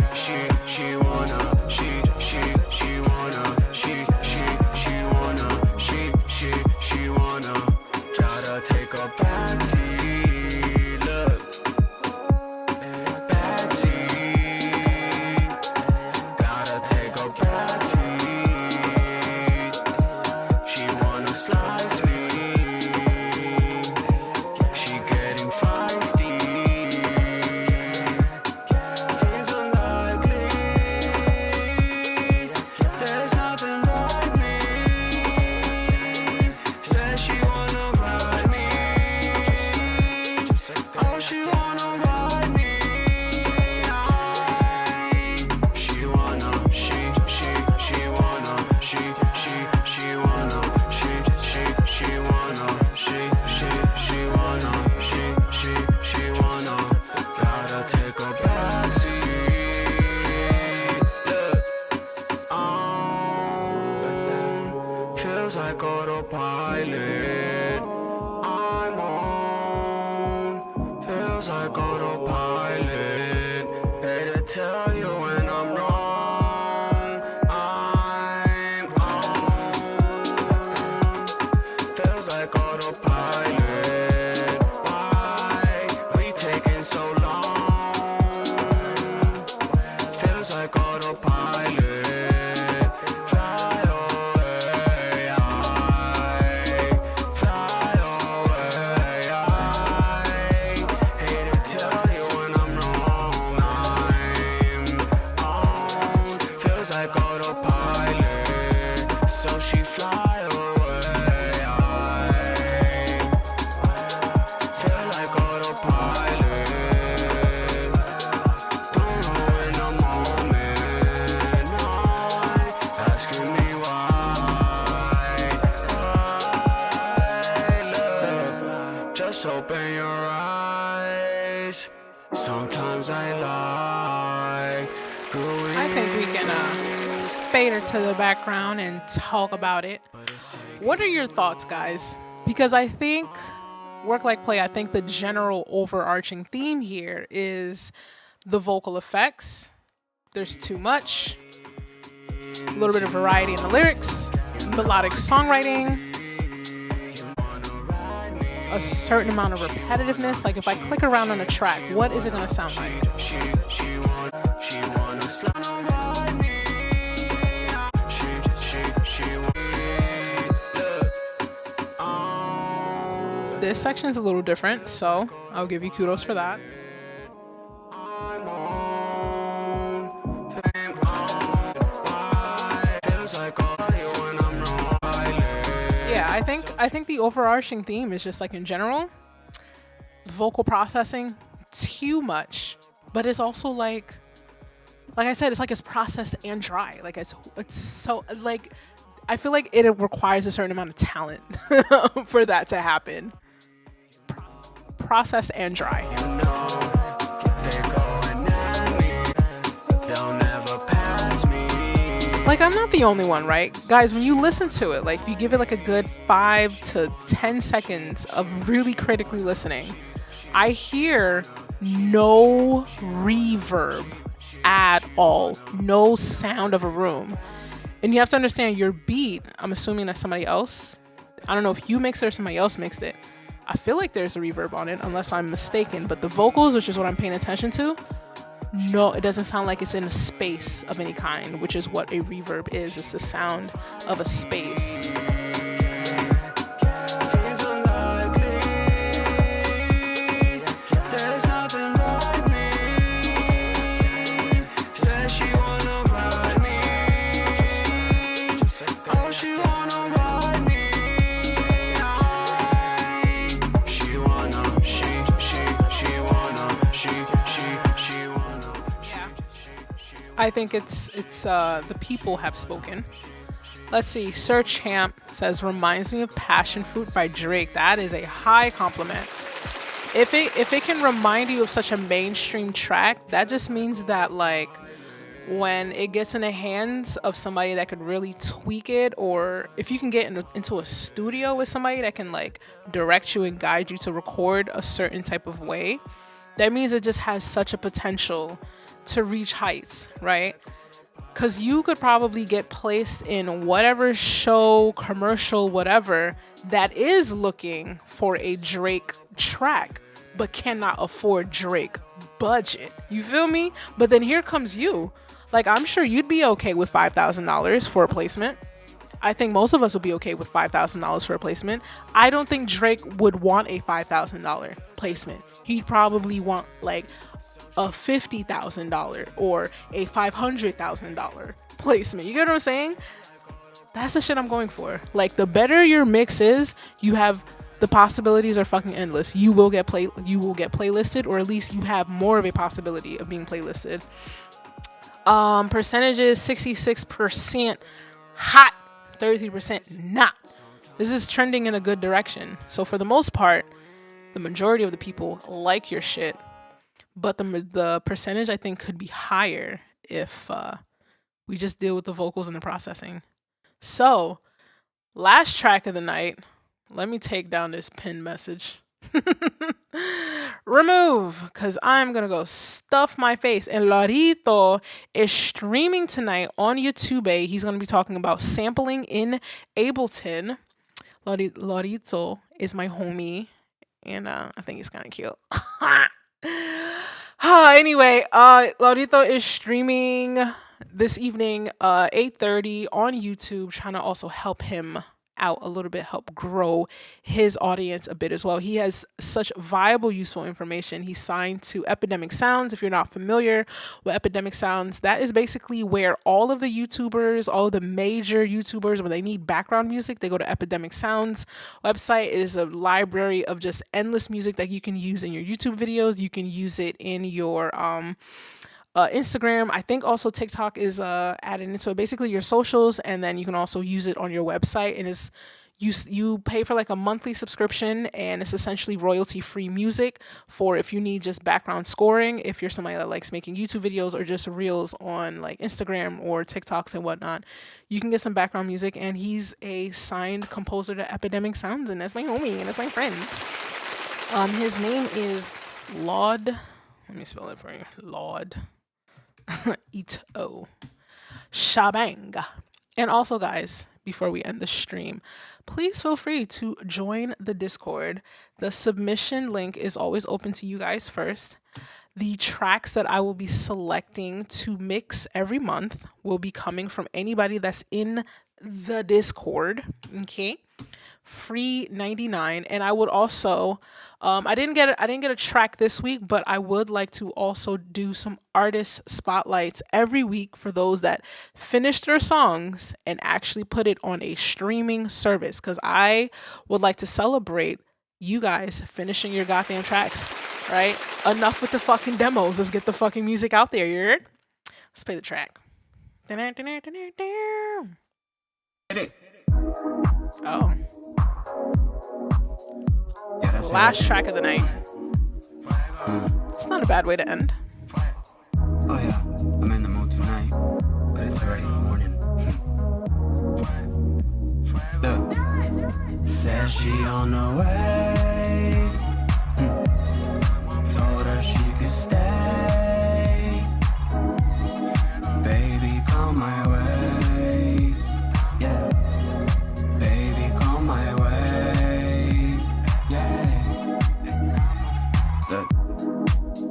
wanna, she wanna, try to take a backseat, look, backseat, gotta take a backseat, she wanna slice me, she getting feisty, seems unlikely, there's nothing like me, says she wanna ride me, oh she wanna ride me, she wanna, she wanna, she wanna, gotta take a backseat, look, feels like autopilot, I'm on, feels like autopilot, hate to tell you when I'm wrong, I'm on, feels like autopilot, why we taking so long, feels like autopilot, fly away, fly away, hate to tell you when I'm wrong, I'm on, feels like autopilot, so she fly away, feel like autopilot, don't know in the moment, no, asking me why, look, just open your eyes, sometimes I lie, I think we can fade her to the background and talk about it. What are your thoughts, guys? Because I think Work Like Play, I think the general overarching theme here is the vocal effects. There's too much. A little bit of variety in the lyrics. melodic songwriting, a certain amount of repetitiveness. Like if I click around on a track, what is it going to sound like? This section is a little different, so I'll give you kudos for that. Yeah, I think the overarching theme is just like in general, vocal processing too much, but it's also like I said, it's like it's processed and dry. Like it's so like I feel like it requires a certain amount of talent for that to happen. Processed and dry. Like I'm not the only one, right? Guys, when you listen to it, like if you give it like a good 5 to 10 seconds of really critically listening, I hear no reverb at all. No sound of a room. And you have to understand your beat, I'm assuming that's somebody else. I don't know if you mixed it or somebody else mixed it. I feel like there's a reverb on it, unless I'm mistaken. But the vocals, which is what I'm paying attention to, no, it doesn't sound like it's in a space of any kind, which is what a reverb is. It's the sound of a space. I think it's the people have spoken. Let's see. Sir Champ says reminds me of Passion Fruit by Drake. That is a high compliment. If it can remind you of such a mainstream track, that just means that like when it gets in the hands of somebody that could really tweak it, or if you can get into a studio with somebody that can like direct you and guide you to record a certain type of way, that means it just has such a potential to reach heights, right? Because you could probably get placed in whatever show, commercial, whatever, that is looking for a Drake track, but cannot afford Drake budget. You feel me? But then here comes you. Like, I'm sure you'd be okay with $5,000 for a placement. I think most of us would be okay with $5,000 for a placement. I don't think Drake would want a $5,000 placement. He'd probably want like a $50,000 or a $500,000 placement. You get what I'm saying? That's the shit I'm going for. Like, the better your mix is, you have the possibilities are fucking endless. You will get playlisted, or at least you have more of a possibility of being playlisted. Percentages: 66% hot, 33% not. This is trending in a good direction. So for the most part, the majority of the people like your shit. But the percentage, I think, could be higher if we just deal with the vocals and the processing. So, last track of the night. Let me take down this pinned message. Remove, because I'm going to go stuff my face. And Lorito is streaming tonight on YouTube. He's going to be talking about sampling in Ableton. Lorito is my homie. And I think he's kind of cute. Anyway, Laurito is streaming this evening, 8:30 on YouTube, trying to also help him out a little bit, help grow his audience a bit as well. He has such viable, useful information. He's signed to Epidemic Sounds. If you're not familiar with Epidemic Sounds, that is basically where all of the YouTubers, all of the major YouTubers, when they need background music, they go to Epidemic Sounds website. It is a library of just endless music that you can use in your YouTube videos. You can use it in your Instagram. I think also TikTok is added into it. Basically your socials, and then you can also use it on your website. And it's you pay for like a monthly subscription, and it's essentially royalty-free music for if you need just background scoring, if you're somebody that likes making YouTube videos or just reels on like Instagram or TikToks and whatnot. You can get some background music, and he's a signed composer to Epidemic Sounds, and that's my homie and that's my friend. His name is Laud. Let me spell it for you. Laud. Ito Shabang. And also, guys, before we end the stream, please feel free to join the Discord. The submission link is always open to you guys first. The tracks that I will be selecting to mix every month will be coming from anybody that's in the Discord. Okay. Free 99. And I would also I didn't get a track this week, but I would like to also do some artist spotlights every week for those that finished their songs and actually put it on a streaming service, because I would like to celebrate you guys finishing your goddamn tracks, right? Enough with the fucking demos. Let's get the fucking music out there, you heard? Let's play the track. Oh. Last track of the night. It's not a bad way to end. Oh yeah, I'm in the mood tonight, but it's already the morning. Look, says she on the way. Told her she could stay. Baby, come my way. Yeah. Baby, come my way. Yeah. Look,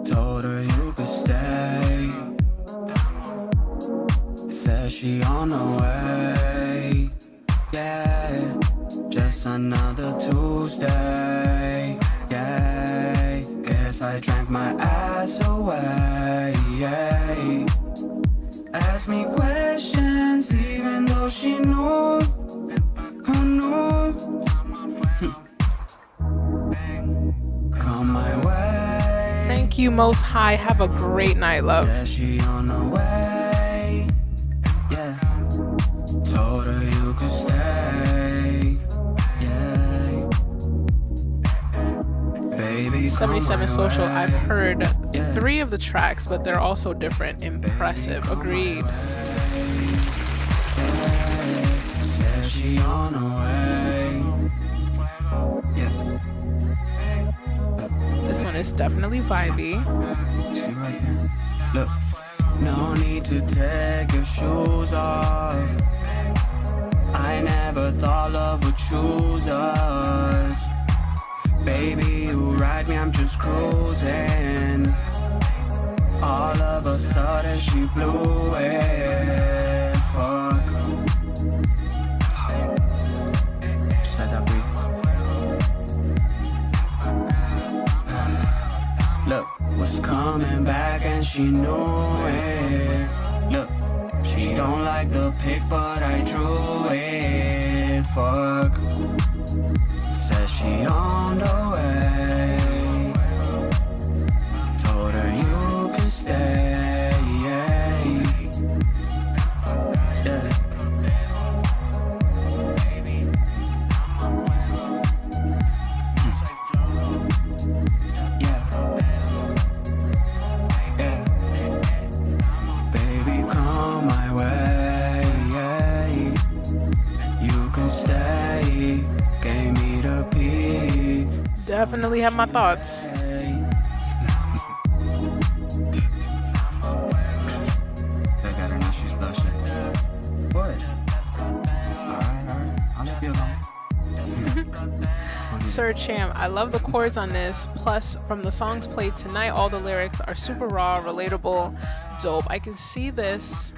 told her you could stay. Said she on the way. Yeah. Just another Tuesday. Yeah. Guess I drank my ass away. Yeah. Ask me questions even though she knew. Who knew? Come my way. Thank you, Most High. Have a great night, love. Said she on the way. Yeah. Told her you could stay. Yeah. Baby, 77 Social. I've heard Yeah. 3 of the tracks, but they're also different. Impressive. Agreed. Said she on the way. Yeah. This one is definitely vibey. See right here. Look. No need to take your shoes off. I never thought love would choose us. Baby, you ride me, I'm just cruising. All of a sudden she blew it. Fuck. Just let that breathe. Look, was coming back and she knew it. Look, she don't like the pic, but I drew it. Fuck. Says she on the way. Told her you can stay. Yeah. Yeah. Yeah. Baby, come my way. Yeah. You can stay. Gave me the peace. Definitely have my thoughts. They got her now, she's blushing. What? Alright. I'll leave you alone. Sir Cham, I love the chords on this. Plus, from the songs played tonight, all the lyrics are super raw, relatable, dope. I can see this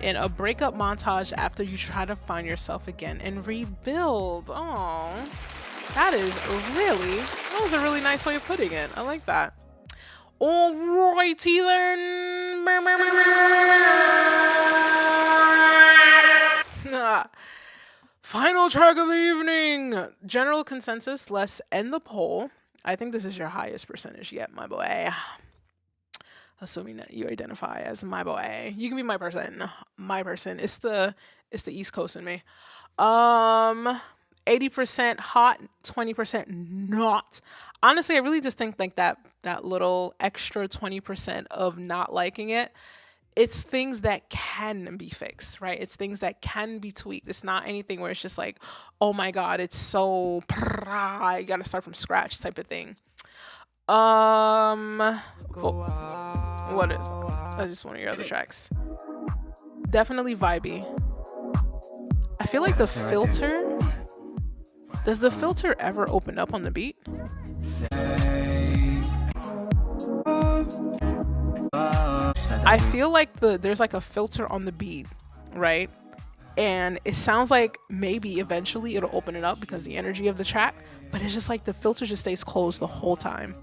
in a breakup montage after you try to find yourself again and rebuild. Oh, that was a really nice way of putting it. I like that. Alrighty then. Final track of the evening. General consensus, let's end the poll. I think this is your highest percentage yet, my boy. Assuming that you identify as my boy. You can be my person. My person. It's the East Coast in me. 80% hot, 20% not. Honestly, I really just think like that little extra 20% of not liking it, it's things that can be fixed, right? It's things that can be tweaked. It's not anything where it's just like, oh my God, it's so, you gotta start from scratch type of thing. What is it? That's just one of your other tracks. Definitely vibey. I feel like the filter, does the filter ever open up on the beat? I feel like there's like a filter on the beat, right? And it sounds like maybe eventually it'll open it up because the energy of the track, but it's just like the filter just stays closed the whole time,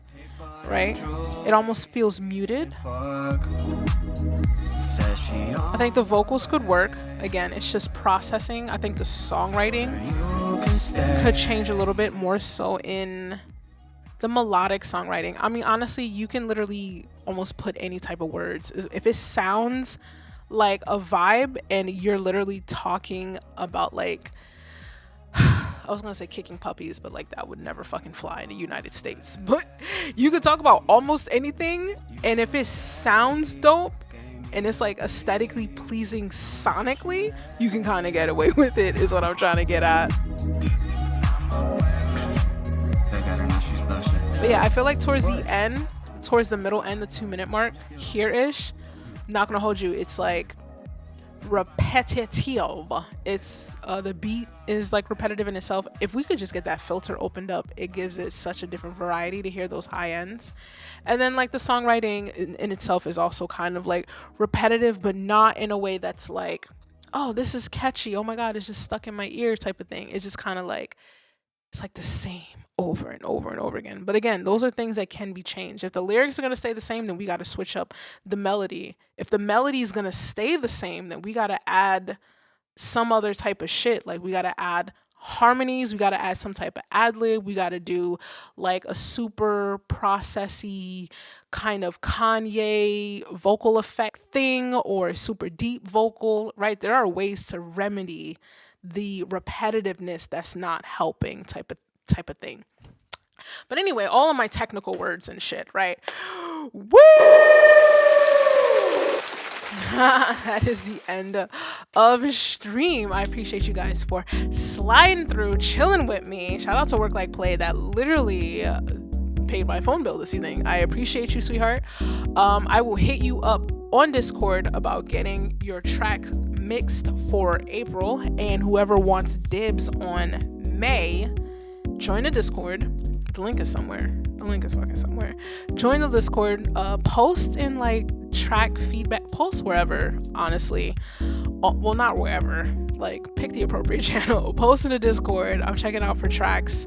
right? It almost feels muted. I think the vocals could work. Again, it's just processing. I think the songwriting could change a little bit more so in the melodic songwriting. I mean, honestly, you can literally almost put any type of words. If it sounds like a vibe and you're literally talking about like, I was gonna say kicking puppies, but like that would never fucking fly in the United States. But you could talk about almost anything, and if it sounds dope and it's like aesthetically pleasing sonically, you can kind of get away with it, is what I'm trying to get at. But yeah, I feel like towards the end, towards the middle end, the 2-minute mark here-ish, not gonna hold you, it's like repetitive. It's the beat is like repetitive in itself. If we could just get that filter opened up, it gives it such a different variety to hear those high ends. And then like the songwriting in itself is also kind of like repetitive, but not in a way that's like, oh, this is catchy, oh my god, it's just stuck in my ear type of thing. It's just kind of like, it's like the same over and over and over again. But again, those are things that can be changed. If the lyrics are going to stay the same, then we got to switch up the melody. If the melody is going to stay the same, then we got to add some other type of shit. Like we got to add harmonies, we got to add some type of ad lib, we got to do like a super processy kind of Kanye vocal effect thing or a super deep vocal, right? There are ways to remedy the repetitiveness that's not helping type of thing. But anyway, all of my technical words and shit, right? Woo! That is the end of stream. I appreciate you guys for sliding through, chilling with me. Shout out to Work Like Play that literally paid my phone bill this evening. I appreciate you, sweetheart. I will hit you up on Discord about getting your track mixed for April, and whoever wants dibs on May, join the Discord. The link is somewhere. The link is fucking somewhere. Join the Discord. Post in like track feedback. Post wherever, honestly. Well, not wherever. Like pick the appropriate channel. Post in the Discord. I'm checking out for tracks.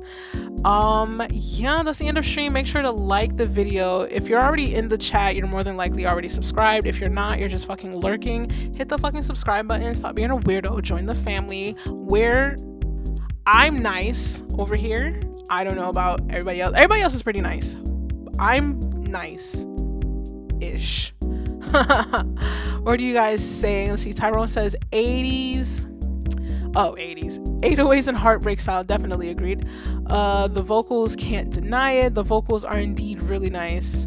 Yeah, that's the end of stream. Make sure to like the video. If you're already in the chat, you're more than likely already subscribed. If you're not, you're just fucking lurking. Hit the fucking subscribe button. Stop being a weirdo. Join the family. Where I'm nice over here. I don't know about everybody else. Everybody else is pretty nice. I'm nice-ish. What do you guys say? Let's see. Tyrone says 80s. Oh, 80s. 808s and heartbreak style. Definitely agreed. The vocals, can't deny it. The vocals are indeed really nice.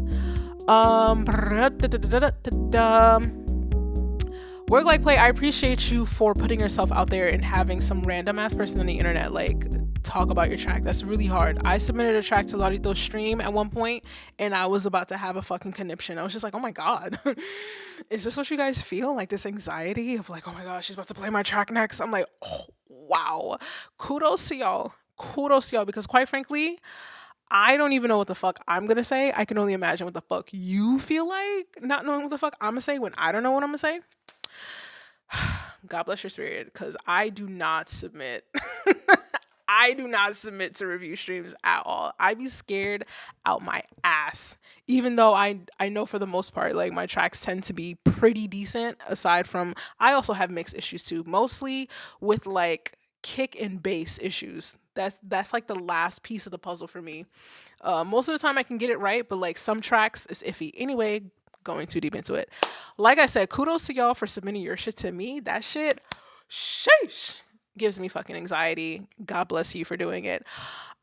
Work Like Play, I appreciate you for putting yourself out there and having some random ass person on the internet like talk about your track. That's really hard. I submitted a track to Laudito's stream at one point and I was about to have a fucking conniption. I was just like, oh my god. Is this what you guys feel? Like this anxiety of like, oh my god, she's about to play my track next. I'm like, oh wow. Kudos to y'all. Kudos to y'all, because quite frankly, I don't even know what the fuck I'm gonna say. I can only imagine what the fuck you feel like not knowing what the fuck I'm gonna say when I don't know what I'm gonna say. God bless your spirit, because I do not submit. I do not submit to review streams at all. I be scared out my ass. Even though I know for the most part, like my tracks tend to be pretty decent, aside from, I also have mixed issues too, mostly with like kick and bass issues. That's like the last piece of the puzzle for me. Most of the time I can get it right, but like some tracks is iffy. Anyway, going too deep into it. Like I said, kudos to y'all for submitting your shit to me. That shit, sheesh, gives me fucking anxiety. God bless you for doing it.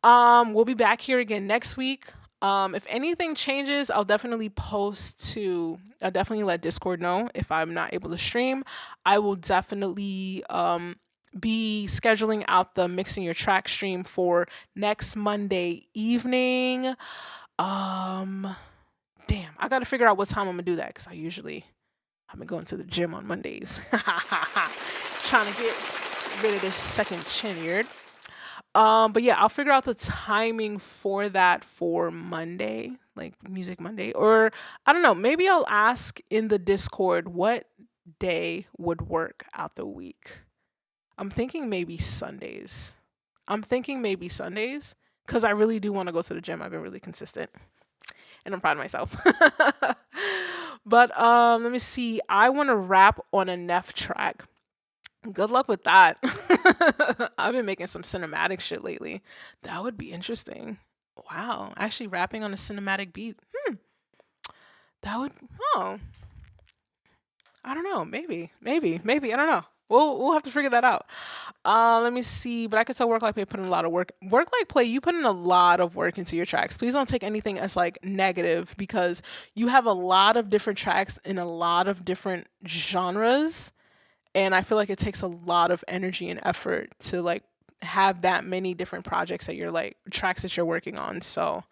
We'll be back here again next week. If anything changes, I'll definitely let Discord know if I'm not able to stream. I will definitely be scheduling out the mixing your track stream for next Monday evening. Damn, I gotta figure out what time I'm gonna do that, because I've been going to the gym on Mondays. Trying to get rid of this second chin ear. But yeah, I'll figure out the timing for that for Monday, like Music Monday. Or I don't know, maybe I'll ask in the Discord what day would work out the week. I'm thinking maybe Sundays. Because I really do want to go to the gym. I've been really consistent. And I'm proud of myself. But let me see. I want to rap on a Neff track. Good luck with that. I've been making some cinematic shit lately. That would be interesting. Wow, actually rapping on a cinematic beat. That would, oh, I don't know. Maybe. I don't know. We'll have to figure that out. Let me see. But I could tell Work Like Play put in a lot of work. Work Like Play, you put in a lot of work into your tracks. Please don't take anything as like negative, because you have a lot of different tracks in a lot of different genres. And I feel like it takes a lot of energy and effort to like have that many different projects that you're like tracks that you're working on. So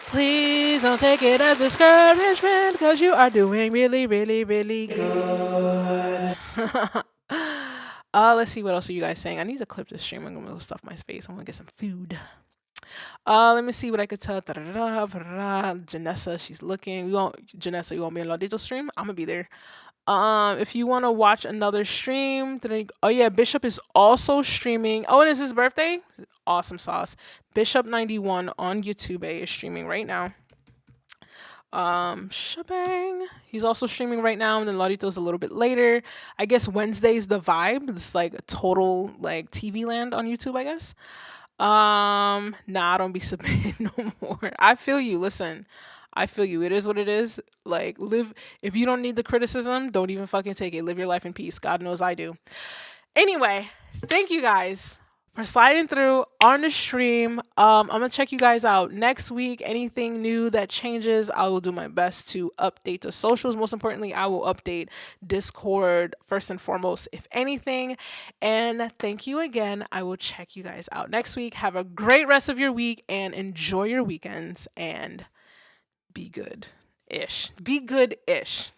please don't take it as discouragement, because you are doing really, really, really good. Let's see, what else are you guys saying? I need to clip this stream. I'm gonna go stuff my face. I'm gonna get some food. Let me see what I could tell. Janessa, she's looking. Janessa, you want me in Lodito stream? I'm gonna be there. If you want to watch another stream, oh yeah, Bishop is also streaming. Oh, and it's his birthday. Awesome sauce. Bishop91 on YouTube is streaming right now. Shebang. He's also streaming right now, and then Lodito's a little bit later. I guess Wednesday's the vibe. It's like a total like TV land on YouTube, I guess. Nah, don't be submitting no more. I feel you. Listen, I feel you. It is what it is. Like, live. If you don't need the criticism, don't even fucking take it. Live your life in peace. God knows I do. Anyway, thank you guys for sliding through on the stream. I'm gonna check you guys out next week. Anything new that changes, I will do my best to update the socials. Most importantly, I will update Discord first and foremost, if anything. And thank you again. I will check you guys out next week. Have a great rest of your week and enjoy your weekends, and be good-ish. Be good-ish.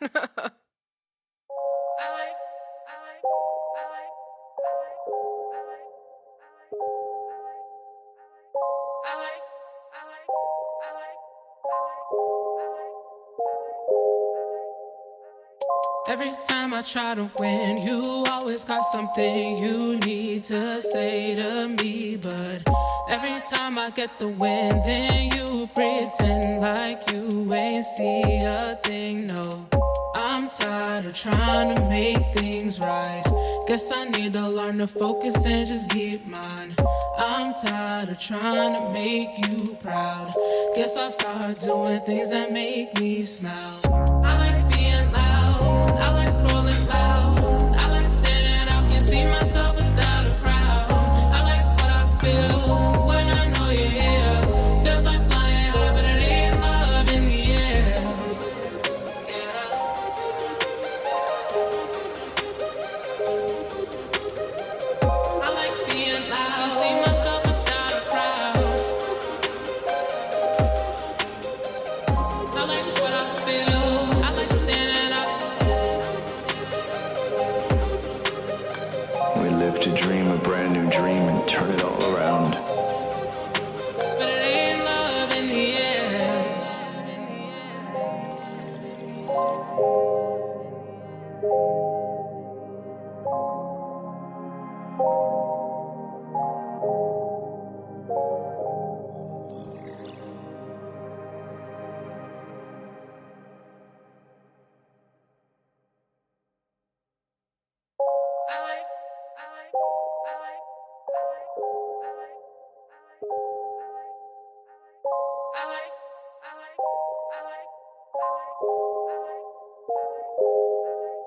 Every time I try to win, you always got something you need to say to me. But every time I get the win, then you pretend like you ain't see a thing. No, I'm tired of trying to make things right. Guess I need to learn to focus and just keep mine. I'm tired of trying to make you proud. Guess I'll start doing things that make me smile. I like being loud, I like rolling loud, I like standing out, can't see myself without a crowd. I like what I feel when I know you're here. Feels like flying high, but it ain't love in the air. I like being loud, can't see myself without a crowd. I like what I feel, I like standing out. We live to dream a brand new dream and turn it all around. But it ain't love in the air.